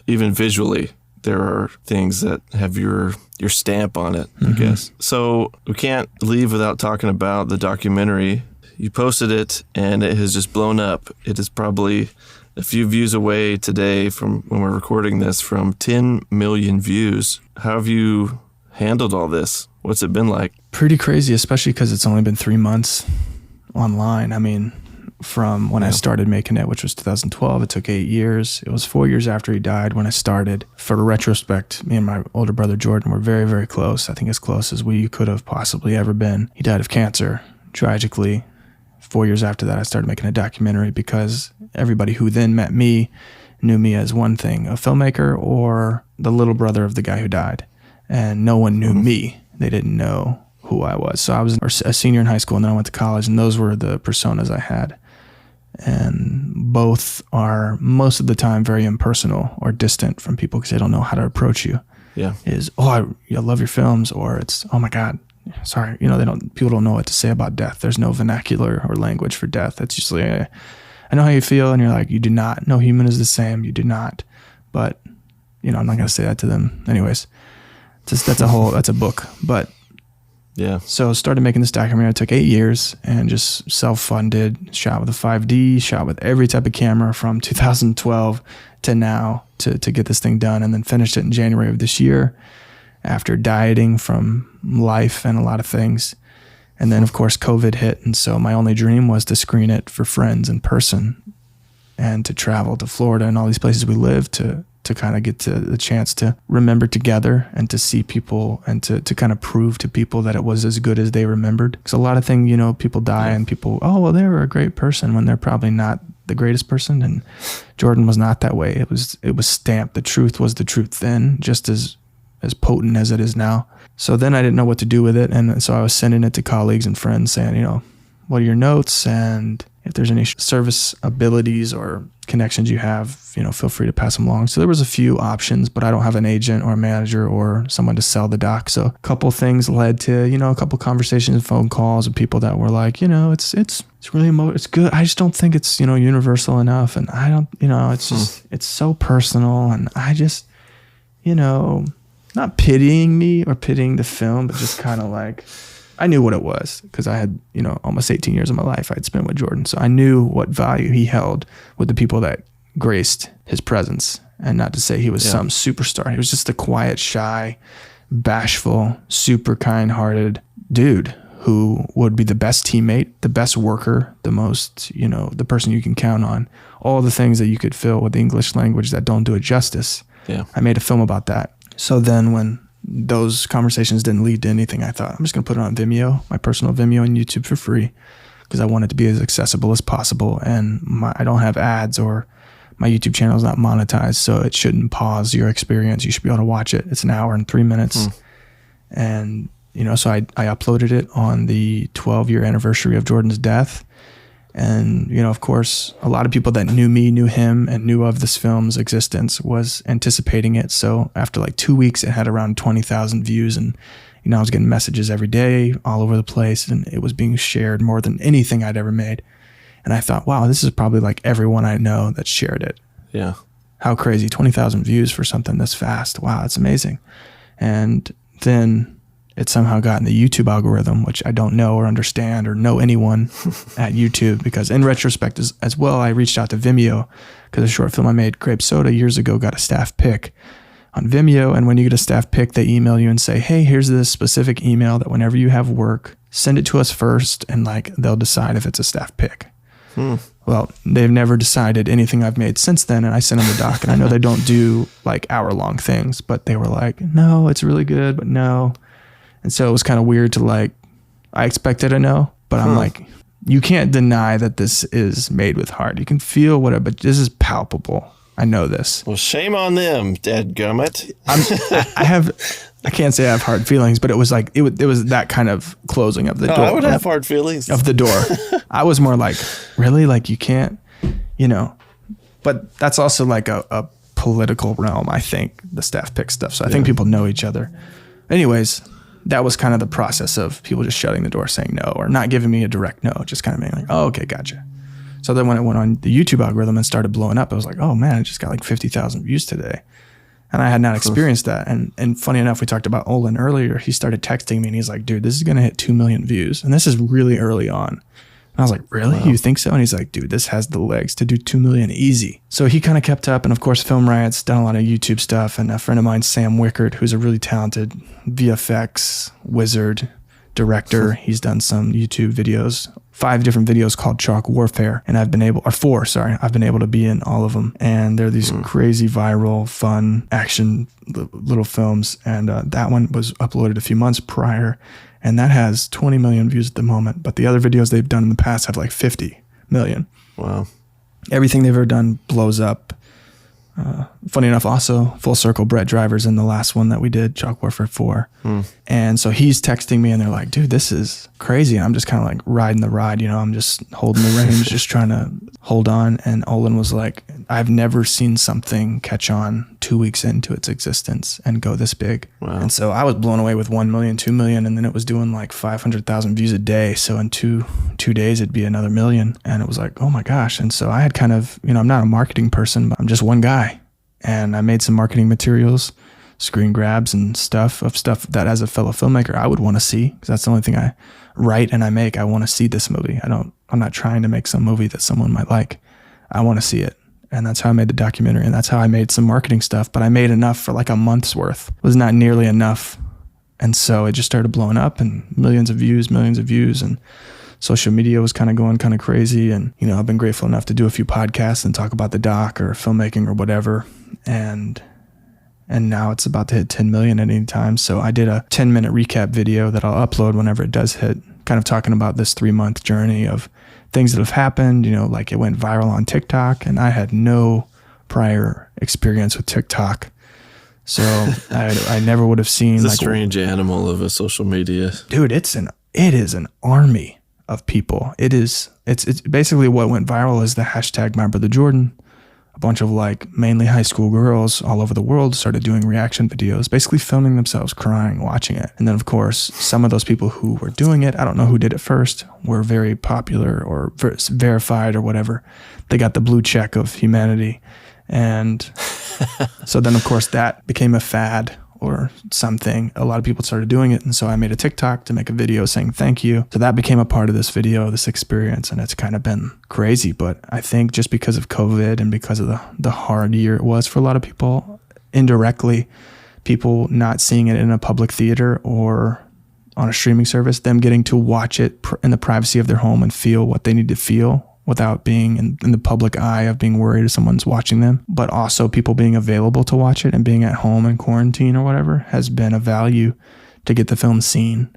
S2: Even visually, there are things that have your stamp on it, I guess. So we can't leave without talking about the documentary. You posted it, and it has just blown up. It is probably a few views away today from when we're recording this from 10 million views. How have you handled all this? What's it been like?
S1: Pretty crazy, especially because it's only been 3 months online. I mean, from when I started making it, which was 2012, it took 8 years. It was 4 years after he died when I started. For retrospect, me and my older brother Jordan were very, very close. I think as close as we could have possibly ever been. He died of cancer, tragically. 4 years after that, I started making a documentary because everybody who then met me knew me as one thing, a filmmaker or the little brother of the guy who died. And no one knew me. They didn't know who I was. So I was a senior in high school, and then I went to college, and those were the personas I had. And both are most of the time very impersonal or distant from people because they don't know how to approach you.
S2: Yeah.
S1: Is, I love your films, or it's, oh my God, sorry. People don't know what to say about death. There's no vernacular or language for death. It's just like, I know how you feel, and you're like, you do not. No human is the same. You do not. But, I'm not going to say that to them. Anyways, that's a book. But
S2: yeah.
S1: So started making this documentary. It took 8 years and just self-funded, shot with a 5D, shot with every type of camera from 2012 to now to get this thing done, and then finished it in January of this year after dieting from life and a lot of things. And then, of course, COVID hit. And so my only dream was to screen it for friends in person and to travel to Florida and all these places we live to kind of get to the chance to remember together and to see people and to kind of prove to people that it was as good as they remembered. Because a lot of things, people die and people, oh, well, they were a great person when they're probably not the greatest person. And Jordan was not that way. It was stamped. The truth was the truth then, just as potent as it is now. So then I didn't know what to do with it. And so I was sending it to colleagues and friends saying, what are your notes? And if there's any service abilities or connections you have, feel free to pass them along. So there was a few options, but I don't have an agent or a manager or someone to sell the doc. So a couple things led to, a couple conversations and phone calls with people that were like, it's really it's good. I just don't think it's, universal enough. And I don't, it's just, it's so personal. And I just, not pitying me or pitying the film, but just kind of like, I knew what it was because I had, almost 18 years of my life I'd spent with Jordan. So I knew what value he held with the people that graced his presence. And not to say he was some superstar. He was just a quiet, shy, bashful, super kind-hearted dude who would be the best teammate, the best worker, the most, the person you can count on. All the things that you could fill with the English language that don't do it justice.
S2: Yeah.
S1: I made a film about that. So then when those conversations didn't lead to anything, I thought, I'm just going to put it on Vimeo, my personal Vimeo on YouTube for free, because I want it to be as accessible as possible. And I don't have ads, or my YouTube channel is not monetized, so it shouldn't pause your experience. You should be able to watch it. It's an hour and 3 minutes. And, so I uploaded it on the 12-year anniversary of Jordan's death. And, of course, a lot of people that knew me, knew him, and knew of this film's existence was anticipating it. So after like 2 weeks, it had around 20,000 views. And, I was getting messages every day all over the place. And it was being shared more than anything I'd ever made. And I thought, wow, this is probably like everyone I know that shared it.
S2: Yeah.
S1: How crazy. 20,000 views for something this fast. Wow, that's amazing. And then it somehow got in the YouTube algorithm, which I don't know or understand or know anyone at YouTube, because in retrospect as well, I reached out to Vimeo because a short film I made, Grape Soda, years ago, got a staff pick on Vimeo. And when you get a staff pick, they email you and say, hey, here's this specific email that whenever you have work, send it to us first, and they'll decide if it's a staff pick. Well, they've never decided anything I've made since then, and I sent them the doc. And I know they don't do like hour-long things, but they were like, no, it's really good, but no. And so it was kind of weird to I expected a no, but I'm like, you can't deny that this is made with heart. You can feel whatever, but this is palpable. I know this.
S2: Well, shame on them, dadgummit.
S1: I can't say I have hard feelings, but it was like, it was that kind of closing of the door.
S2: I would have hard feelings.
S1: Of the door. I was more like, really? Like you can't, you know, but that's also like a political realm, I think, the staff pick stuff. So I think people know each other. Anyways, that was kind of the process of people just shutting the door saying no, or not giving me a direct no, just kind of being like, oh, okay, gotcha. So then when it went on the YouTube algorithm and started blowing up, I was like, oh man, it just got like 50,000 views today. And I had not experienced that. And funny enough, we talked about Olin earlier. He started texting me and he's like, dude, this is going to hit 2 million views. And this is really early on. And I was like, really? Wow. You think so? And he's like, dude, this has the legs to do 2 million easy. So he kind of kept up. And of course, Film Riot's done a lot of YouTube stuff. And a friend of mine, Sam Wickert, who's a really talented VFX wizard, director. He's done some YouTube videos, 5 different videos called Chalk Warfare. And I've been able to be in all of them. And they're these crazy, viral, fun, action little films. And that one was uploaded a few months prior. And that has 20 million views at the moment. But the other videos they've done in the past have like 50 million.
S3: Wow.
S1: Everything they've ever done blows up. Funny enough, also, Full Circle Brett Driver's in the last one that we did, Chalk Warfare 4. And so he's texting me and they're like, dude, this is crazy. And I'm just kind of like riding the ride, you know, I'm just holding the reins, just trying to hold on. And Olin was like, I've never seen something catch on 2 weeks into its existence and go this big.
S3: Wow.
S1: And so I was blown away with 1 million, 2 million, and then it was doing like 500,000 views a day. So in two days, it'd be another million. And it was like, oh my gosh. And so I had kind of, you know, I'm not a marketing person, but I'm just one guy. And I made some marketing materials, screen grabs and stuff that as a fellow filmmaker, I would want to see, because that's the only thing I write and I make. I want to see this movie. I'm not trying to make some movie that someone might like. I want to see it. And that's how I made the documentary. And that's how I made some marketing stuff. But I made enough for like a month's worth. It was not nearly enough. And so it just started blowing up and millions of views. And social media was kind of going kind of crazy. And, you know, I've been grateful enough to do a few podcasts and talk about the doc or filmmaking or whatever. And now it's about to hit 10 million at any time. So I did a 10-minute recap video that I'll upload whenever it does hit, kind of talking about this 3-month journey of things that have happened. You know, like it went viral on TikTok and I had no prior experience with TikTok. So I never would have seen
S3: it's a
S1: like
S3: strange animal of a social media.
S1: Dude, it is an army of people. It's basically what went viral is the hashtag #MyBrotherJordan. A bunch of like mainly high school girls all over the world started doing reaction videos, basically filming themselves crying, watching it. And then of course, some of those people who were doing it, I don't know who did it first, were very popular or verified or whatever. They got the blue check of humanity. And so then of course that became a fad or something. A lot of people started doing it. And so I made a TikTok to make a video saying thank you. So that became a part of this video, this experience. And it's kind of been crazy. But I think just because of COVID and because of the hard year it was for a lot of people, indirectly, people not seeing it in a public theater or on a streaming service, them getting to watch it in the privacy of their home and feel what they need to feel without being in the public eye of being worried if someone's watching them, but also people being available to watch it and being at home in quarantine or whatever has been a value to get the film seen.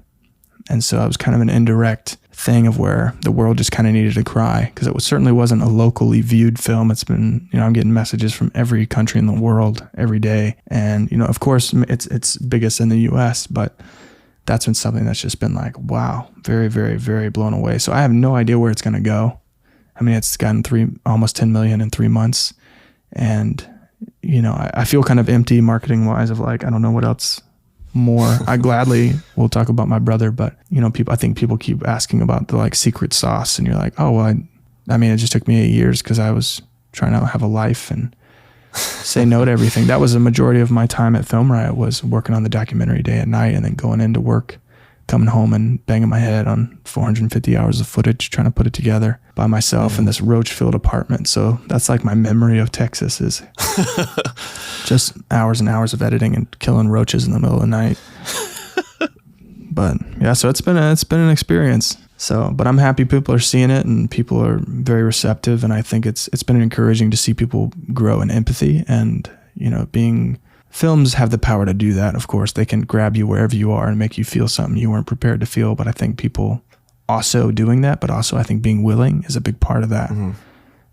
S1: And so it was kind of an indirect thing of where the world just kind of needed to cry, because certainly wasn't a locally viewed film. It's been, you know, I'm getting messages from every country in the world every day. And, you know, of course it's biggest in the US, but that's been something that's just been like, wow, very, very, very blown away. So I have no idea where it's going to go. I mean, it's gotten almost 10 million in 3 months. And, you know, I feel kind of empty marketing wise of like, I don't know what else more. I gladly will talk about my brother, but, you know, I think people keep asking about the like secret sauce and you're like, oh, well, I mean, it just took me 8 years because I was trying to have a life and say no to everything. That was the majority of my time at Film Riot, was working on the documentary day and night and then going into work, coming home and banging my head on 450 hours of footage, trying to put it together by myself in this roach-filled apartment. So that's like my memory of Texas, is just hours and hours of editing and killing roaches in the middle of the night. But yeah, so it's been an experience. So, but I'm happy people are seeing it and people are very receptive. And I think it's been encouraging to see people grow in empathy and, you know, films have the power to do that. Of course, they can grab you wherever you are and make you feel something you weren't prepared to feel. But I think people also doing that, but also I think being willing is a big part of that. Mm-hmm.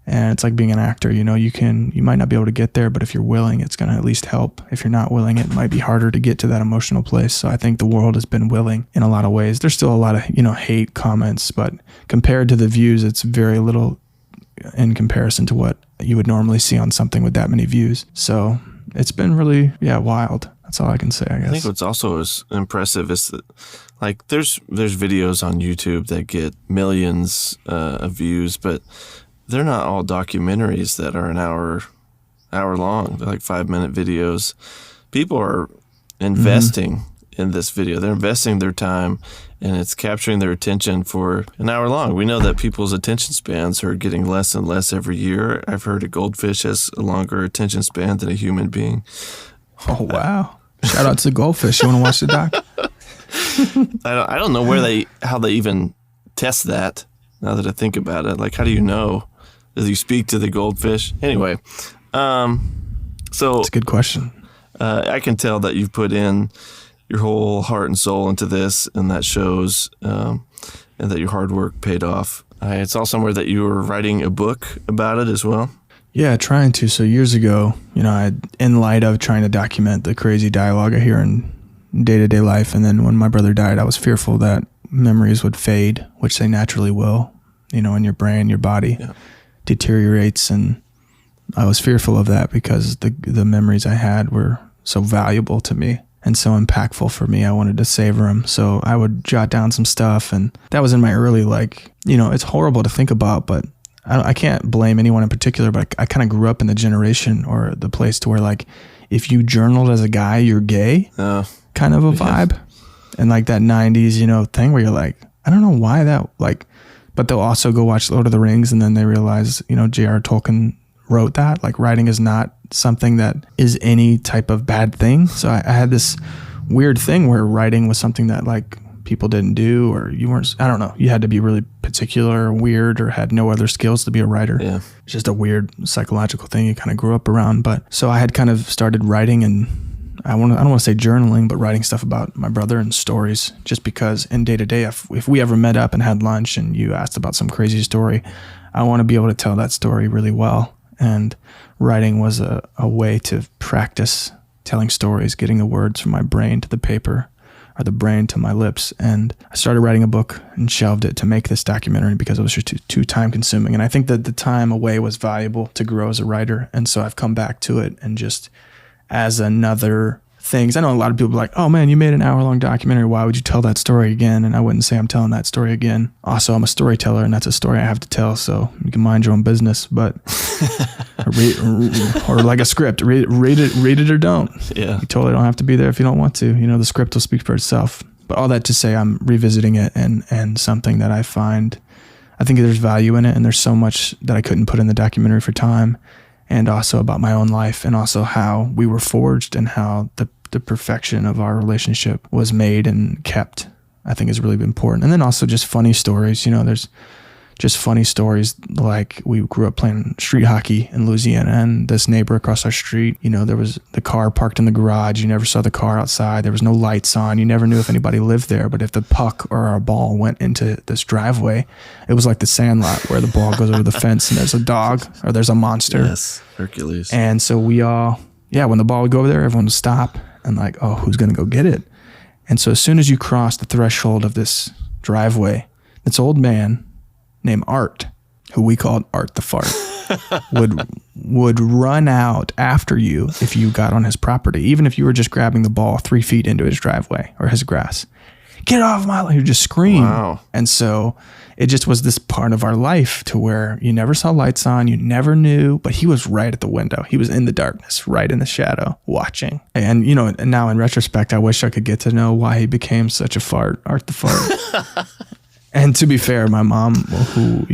S1: And it's like being an actor, you might not be able to get there, but if you're willing, it's going to at least help. If you're not willing, it might be harder to get to that emotional place. So I think the world has been willing in a lot of ways. There's still a lot of, hate comments, but compared to the views, it's very little in comparison to what you would normally see on something with that many views. So it's been really, wild. That's all I can say, I guess.
S3: I think what's also is impressive is that, like, there's videos on YouTube that get millions of views, but they're not all documentaries that are an hour long. They're like 5-minute videos. People are investing in this video. They're investing their time, and it's capturing their attention for an hour long. We know that people's attention spans are getting less and less every year. I've heard a goldfish has a longer attention span than a human being.
S1: Oh, wow. Shout out to the goldfish. You want to watch the doc?
S3: I don't know how they even test that, now that I think about it. Like, how do you know? Do you speak to the goldfish? Anyway, so
S1: that's a good question.
S3: I can tell that you've put in your whole heart and soul into this, and that shows, and that your hard work paid off. I saw somewhere that you were writing a book about it as well.
S1: Yeah, trying to. So years ago, in light of trying to document the crazy dialogue I hear in day-to-day life, and then when my brother died, I was fearful that memories would fade, which they naturally will, in your brain, your body. Yeah. Deteriorates, and I was fearful of that because the memories I had were so valuable to me and so impactful for me. I wanted to savor them, so I would jot down some stuff, and that was in my early, it's horrible to think about, but I can't blame anyone in particular, but I kind of grew up in the generation or the place to where, if you journaled as a guy, you're gay, kind of a vibe, and that 90s, thing where you're like, I don't know why that, but they'll also go watch Lord of the Rings, and then they realize, J.R. Tolkien wrote that. Writing is not something that is any type of bad thing. So I had this weird thing where writing was something that people didn't do, or you weren't, I don't know, you had to be really particular or weird or had no other skills to be a writer. Yeah. It's just a weird psychological thing you kind of grew up around. But so I had kind of started writing, and I don't want to say journaling, but writing stuff about my brother and stories, just because in day to day, if we ever met up and had lunch and you asked about some crazy story, I want to be able to tell that story really well. And writing was a way to practice telling stories, getting the words from my brain to the paper, or the brain to my lips. And I started writing a book and shelved it to make this documentary because it was just too time consuming. And I think that the time away was valuable to grow as a writer. And so I've come back to it, and just as another things. I know a lot of people are like, oh man, you made an hour-long documentary. Why would you tell that story again? And I wouldn't say I'm telling that story again. Also, I'm a storyteller, and that's a story I have to tell. So you can mind your own business, but or like a script, read it or don't. Yeah, you totally don't have to be there if you don't want to. The script will speak for itself. But all that to say, I'm revisiting it, and something that I think there's value in it, and there's so much that I couldn't put in the documentary for time. And also about my own life, and also how we were forged, and how the perfection of our relationship was made and kept, I think is really important. And then also just funny stories. There's just funny stories, like we grew up playing street hockey in Louisiana, and this neighbor across our street, there was the car parked in the garage. You never saw the car outside. There was no lights on. You never knew if anybody lived there. But if the puck or our ball went into this driveway, it was like the Sandlot, where the ball goes over the fence and there's a dog or there's a monster.
S3: Yes, Hercules.
S1: And so we all, when the ball would go over there, everyone would stop and who's going to go get it? And so as soon as you cross the threshold of this driveway, this old man named Art, who we called Art the Fart, would run out after you if you got on his property, even if you were just grabbing the ball 3 feet into his driveway or his grass. Get off my life! He'd just scream. Wow. And so it just was this part of our life to where you never saw lights on, you never knew, but he was right at the window. He was in the darkness, right in the shadow, watching. And now in retrospect, I wish I could get to know why he became such a fart, Art the Fart. And to be fair, my mom, who,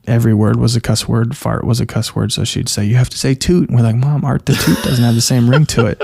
S1: every word was a cuss word, fart was a cuss word. So she'd say, you have to say toot. And we're like, Mom, Art the Toot doesn't have the same ring to it.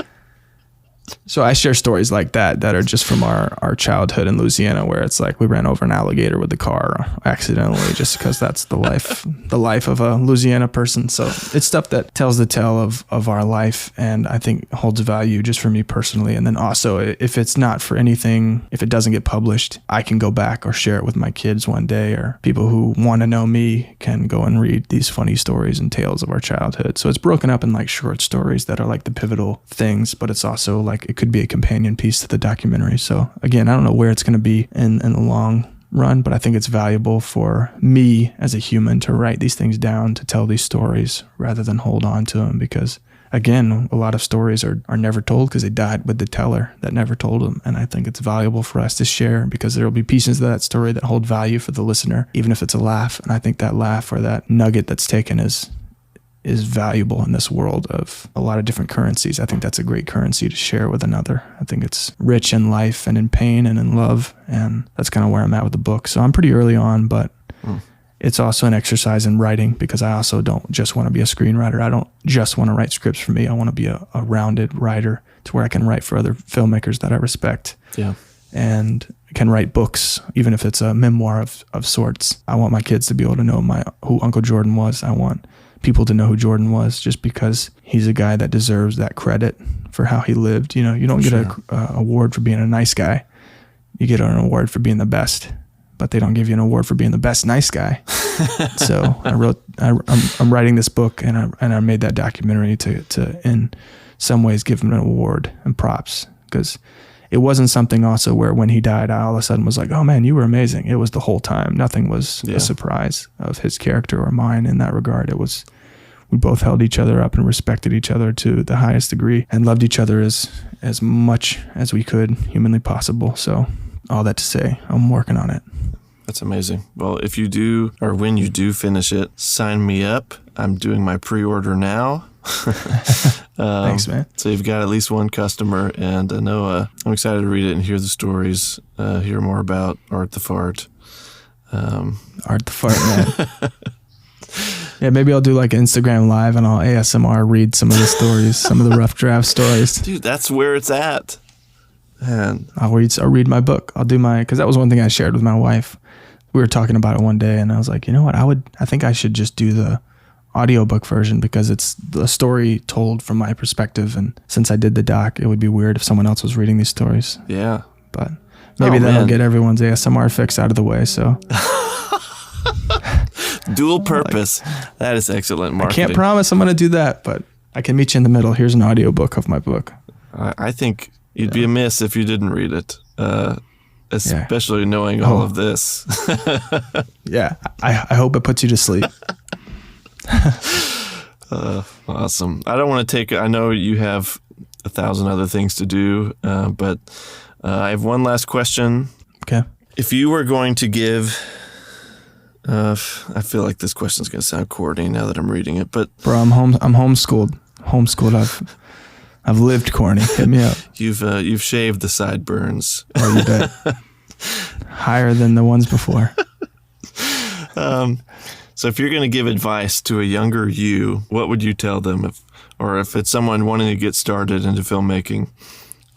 S1: So I share stories like that are just from our childhood in Louisiana, where it's like we ran over an alligator with the car accidentally, just because that's the life of a Louisiana person. So it's stuff that tells the tale of our life, and I think holds value just for me personally. And then also, if it's not for anything, if it doesn't get published, I can go back or share it with my kids one day, or people who want to know me can go and read these funny stories and tales of our childhood. So it's broken up in like short stories that are like the pivotal things, but it's also like it could be a companion piece to the documentary. So again, I don't know where it's going to be in the long run, but I think it's valuable for me as a human to write these things down, to tell these stories rather than hold on to them, because again, a lot of stories are never told because they died with the teller that never told them. And I think it's valuable for us to share, because there will be pieces of that story that hold value for the listener, even if it's a laugh. And I think that laugh or that nugget that's taken is valuable in this world of a lot of different currencies. I think that's a great currency to share with another. I think it's rich in life and in pain and in love. And that's kind of where I'm at with the book. So I'm pretty early on, but it's also an exercise in writing, because I also don't just want to be a screenwriter. I don't just want to write scripts for me. I want to be a rounded writer to where I can write for other filmmakers that I respect.
S3: Yeah.
S1: And can write books, even if it's a memoir of sorts. I want my kids to be able to know who Uncle Jordan was. I want people to know who Jordan was, just because he's a guy that deserves that credit for how he lived. You know, you don't get an award for being a nice guy. You get an award for being the best, but they don't give you an award for being the best nice guy. So I'm writing this book, and I made that documentary to in some ways give him an award and props, because it wasn't something also where when he died, I all of a sudden was like, oh man, you were amazing. It was the whole time. Nothing was a surprise of his character or mine in that regard. It was, we both held each other up and respected each other to the highest degree and loved each other as much as we could humanly possible. So all that to say, I'm working on it.
S3: That's amazing. Well, if you do, or when you do finish it, sign me up. I'm doing my pre-order now.
S1: Thanks, man.
S3: So you've got at least one customer, and I know I'm excited to read it and hear the stories, hear more about Art the Fart.
S1: Art the Fart, man. Yeah, maybe I'll do like Instagram Live and I'll ASMR read some of the stories, some of the rough draft stories.
S3: Dude, that's where it's at. Man.
S1: I'll read my book. I'll do because that was one thing I shared with my wife. We were talking about it one day, and I was like, you know what? I think I should just do the audiobook version, because it's the story told from my perspective. And since I did the doc, it would be weird if someone else was reading these stories.
S3: Yeah.
S1: But maybe that'll get everyone's ASMR fix out of the way. So
S3: dual purpose. That is excellent marketing.
S1: I can't promise I'm going to do that, but I can meet you in the middle. Here's an audiobook of my book.
S3: I think you'd be amiss if you didn't read it, especially knowing all of this.
S1: Yeah. I hope it puts you to sleep.
S3: Awesome. I don't want to take, I know you have 1,000 other things to do, but I have one last question.
S1: Okay.
S3: If you were going to give, I feel like this question is going to sound corny now that I'm reading it, but
S1: bro, I'm homeschooled. I've lived corny. Hit me up.
S3: You've shaved the sideburns.
S1: Oh, you bet. Higher than the ones before.
S3: So if you're going to give advice to a younger you, what would you tell them? If it's someone wanting to get started into filmmaking,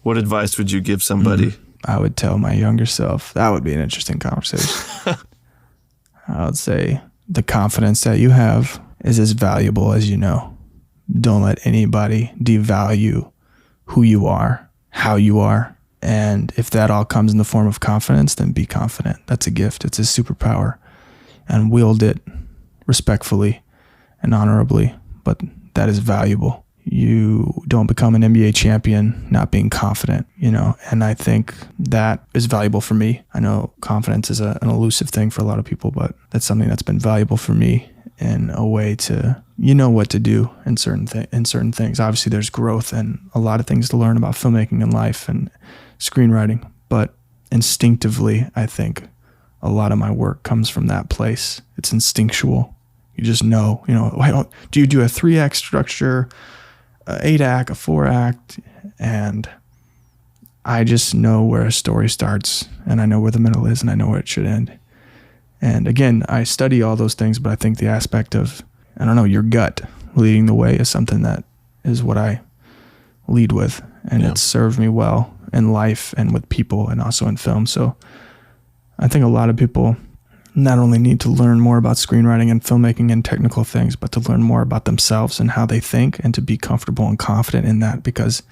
S3: what advice would you give somebody?
S1: I would tell my younger self, that would be an interesting conversation. I would say the confidence that you have is as valuable as you know. Don't let anybody devalue who you are, how you are. And if that all comes in the form of confidence, then be confident. That's a gift. It's a superpower. And wield it respectfully and honorably, but that is valuable. You don't become an NBA champion not being confident, and I think that is valuable for me. I know confidence is an elusive thing for a lot of people, but that's something that's been valuable for me in a way to, what to do in certain things. Obviously there's growth and a lot of things to learn about filmmaking and life and screenwriting, but instinctively, I think a lot of my work comes from that place. It's instinctual. You just know, do you do a 3-act structure, a 8-act, a 4-act? And I just know where a story starts, and I know where the middle is, and I know where it should end. And again, I study all those things, but I think the aspect of, your gut leading the way is something that is what I lead with. and it's served me well in life and with people and also in film. So I think a lot of people not only need to learn more about screenwriting and filmmaking and technical things, but to learn more about themselves and how they think, and to be comfortable and confident in that. Because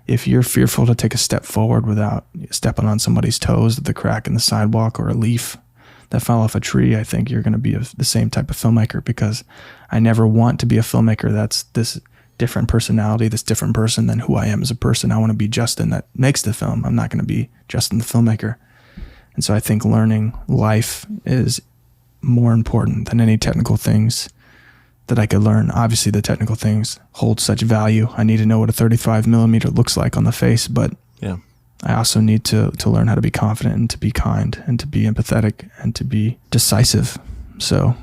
S1: if you're fearful to take a step forward without stepping on somebody's toes, the crack in the sidewalk or a leaf that fell off a tree, I think you're going to be the same type of filmmaker, because I never want to be a filmmaker that's this different personality, this different person than who I am as a person. I want to be Justin that makes the film. I'm not going to be Justin the filmmaker. And so I think learning life is more important than any technical things that I could learn. Obviously, the technical things hold such value. I need to know what a 35 millimeter looks like on the face, but I also need to learn how to be confident and to be kind and to be empathetic and to be decisive. So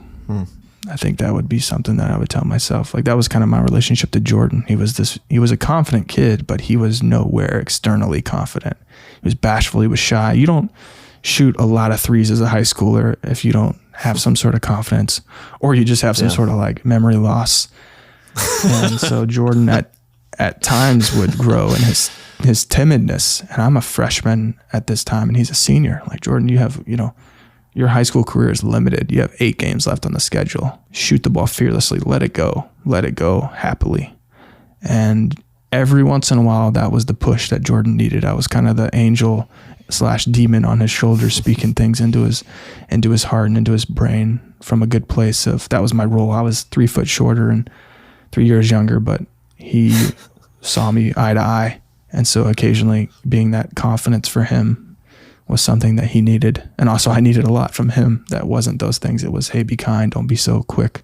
S1: I think that would be something that I would tell myself. Like, that was kind of my relationship to Jordan. He was a confident kid, but he was nowhere externally confident. He was bashful. He was shy. You don't shoot a lot of threes as a high schooler if you don't have some sort of confidence, or you just have some sort of like memory loss. And so Jordan at times would grow in his timidness. And I'm a freshman at this time and he's a senior. Like, Jordan, your high school career is limited. You have 8 games left on the schedule. Shoot the ball fearlessly. Let it go happily. And every once in a while, that was the push that Jordan needed. I was kind of the angel / demon on his shoulder, speaking things into his heart and into his brain from a good place of, that was my role. I was 3 foot shorter and 3 years younger, but he saw me eye to eye. And so occasionally being that confidence for him was something that he needed. And also I needed a lot from him that wasn't those things. It was, hey, be kind. Don't be so quick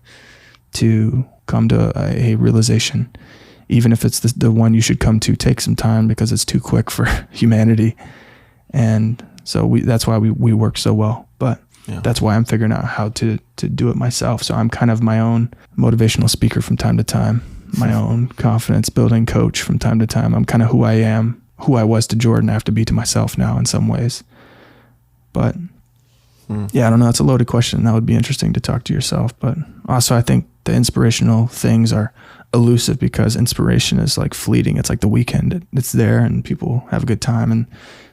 S1: to come to a realization. Even if it's the one you should come to, take some time, because it's too quick for humanity. And so that's why we work so well. But that's why I'm figuring out how to do it myself. So I'm kind of my own motivational speaker from time to time, my own confidence building coach from time to time. I'm kind of who I am, who I was to Jordan. I have to be to myself now in some ways. But I don't know. It's a loaded question. That would be interesting to talk to yourself. But also I think the inspirational things are elusive, because inspiration is like fleeting. It's like the weekend. It's there and people have a good time and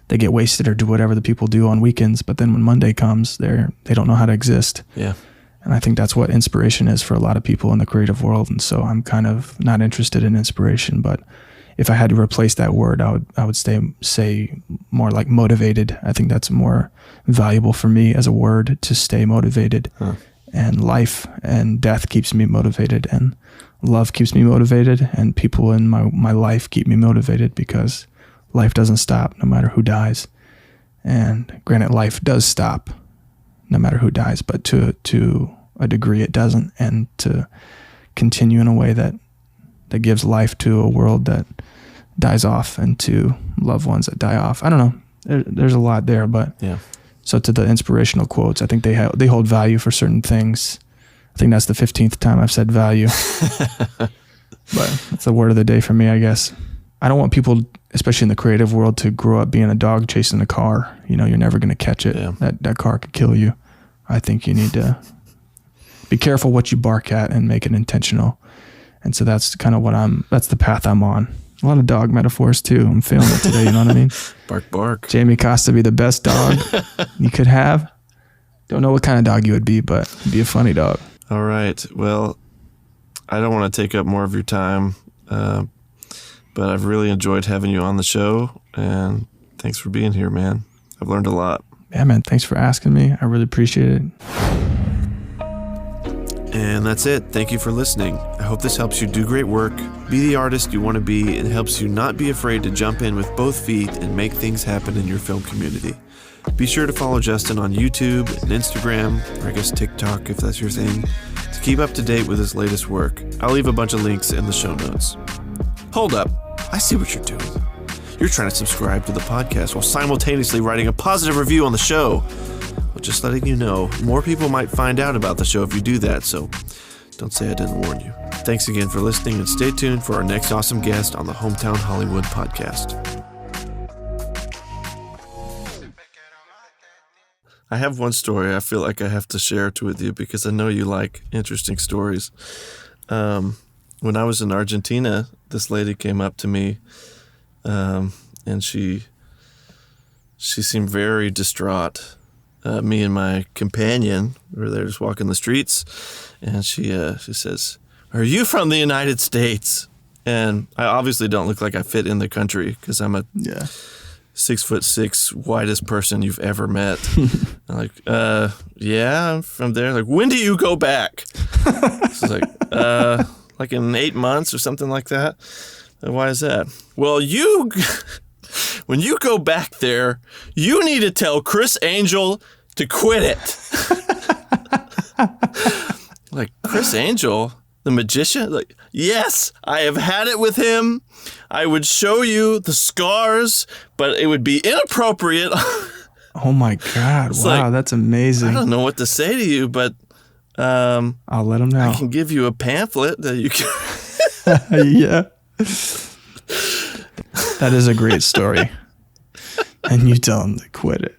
S1: they get wasted or do whatever the people do on weekends. But then when Monday comes, they don't know how to exist. Yeah. And I think that's what inspiration is for a lot of people in the creative world. And so I'm kind of not interested in inspiration, but if I had to replace that word, I would say more like motivated. I think that's more valuable for me as a word, to stay motivated. And life and death keeps me motivated, and love keeps me motivated, and people in my life keep me motivated, because life doesn't stop no matter who dies. And granted, life does stop no matter who dies, but to a degree it doesn't. And to continue in a way that gives life to a world that dies off, and to loved ones that die off. I don't know. There's a lot there, but so to the inspirational quotes, I think they hold value for certain things. I think that's the 15th time I've said value. But it's the word of the day for me, I guess. I don't want people, especially in the creative world, to grow up being a dog chasing a car. You're never going to catch it. That car could kill you. I think you need to be careful what you bark at and make it intentional. And so that's kind of that's the path I'm on. A lot of dog metaphors too. I'm feeling it today. You know what I mean?
S2: Bark, bark.
S1: Jamie Costa be the best dog you could have. Don't know what kind of dog you would be, but be a funny dog.
S2: All right. Well, I don't want to take up more of your time, but I've really enjoyed having you on the show, and thanks for being here, man. I've learned a lot.
S1: Yeah, man. Thanks for asking me. I really appreciate it.
S3: And that's it. Thank you for listening. I hope this helps you do great work, be the artist you want to be, and helps you not be afraid to jump in with both feet and make things happen in your film community. Be sure to follow Justin on YouTube and Instagram, or I guess TikTok if that's your thing, to keep up to date with his latest work. I'll leave a bunch of links in the show notes. Hold up. I see what you're doing. You're trying to subscribe to the podcast while simultaneously writing a positive review on the show. Well, just letting you know, more people might find out about the show if you do that, so don't say I didn't warn you. Thanks again for listening, and stay tuned for our next awesome guest on the Hometown Hollywood podcast.
S2: I have one story I feel like I have to share it with you, because I know you like interesting stories. When I was in Argentina, this lady came up to me and she seemed very distraught. Me and my companion were there just walking the streets, and she says, "Are you from the United States?" And I obviously don't look like I fit in the country because I'm a 6'6" whitest person you've ever met. I'm like, yeah, I'm from there. Like, when do you go back? She's like in 8 months or something like that. Why is that? Well, when you go back there, you need to tell Chris Angel to quit it. Like, Chris Angel, the magician? Like, yes, I have had it with him. I would show you the scars, but it would be inappropriate.
S1: Oh my God. Wow, that's amazing.
S2: I don't know what to say to you, but
S1: I'll let him know.
S2: I can give you a pamphlet that you can.
S1: Yeah. That is a great story. And you tell him to quit it.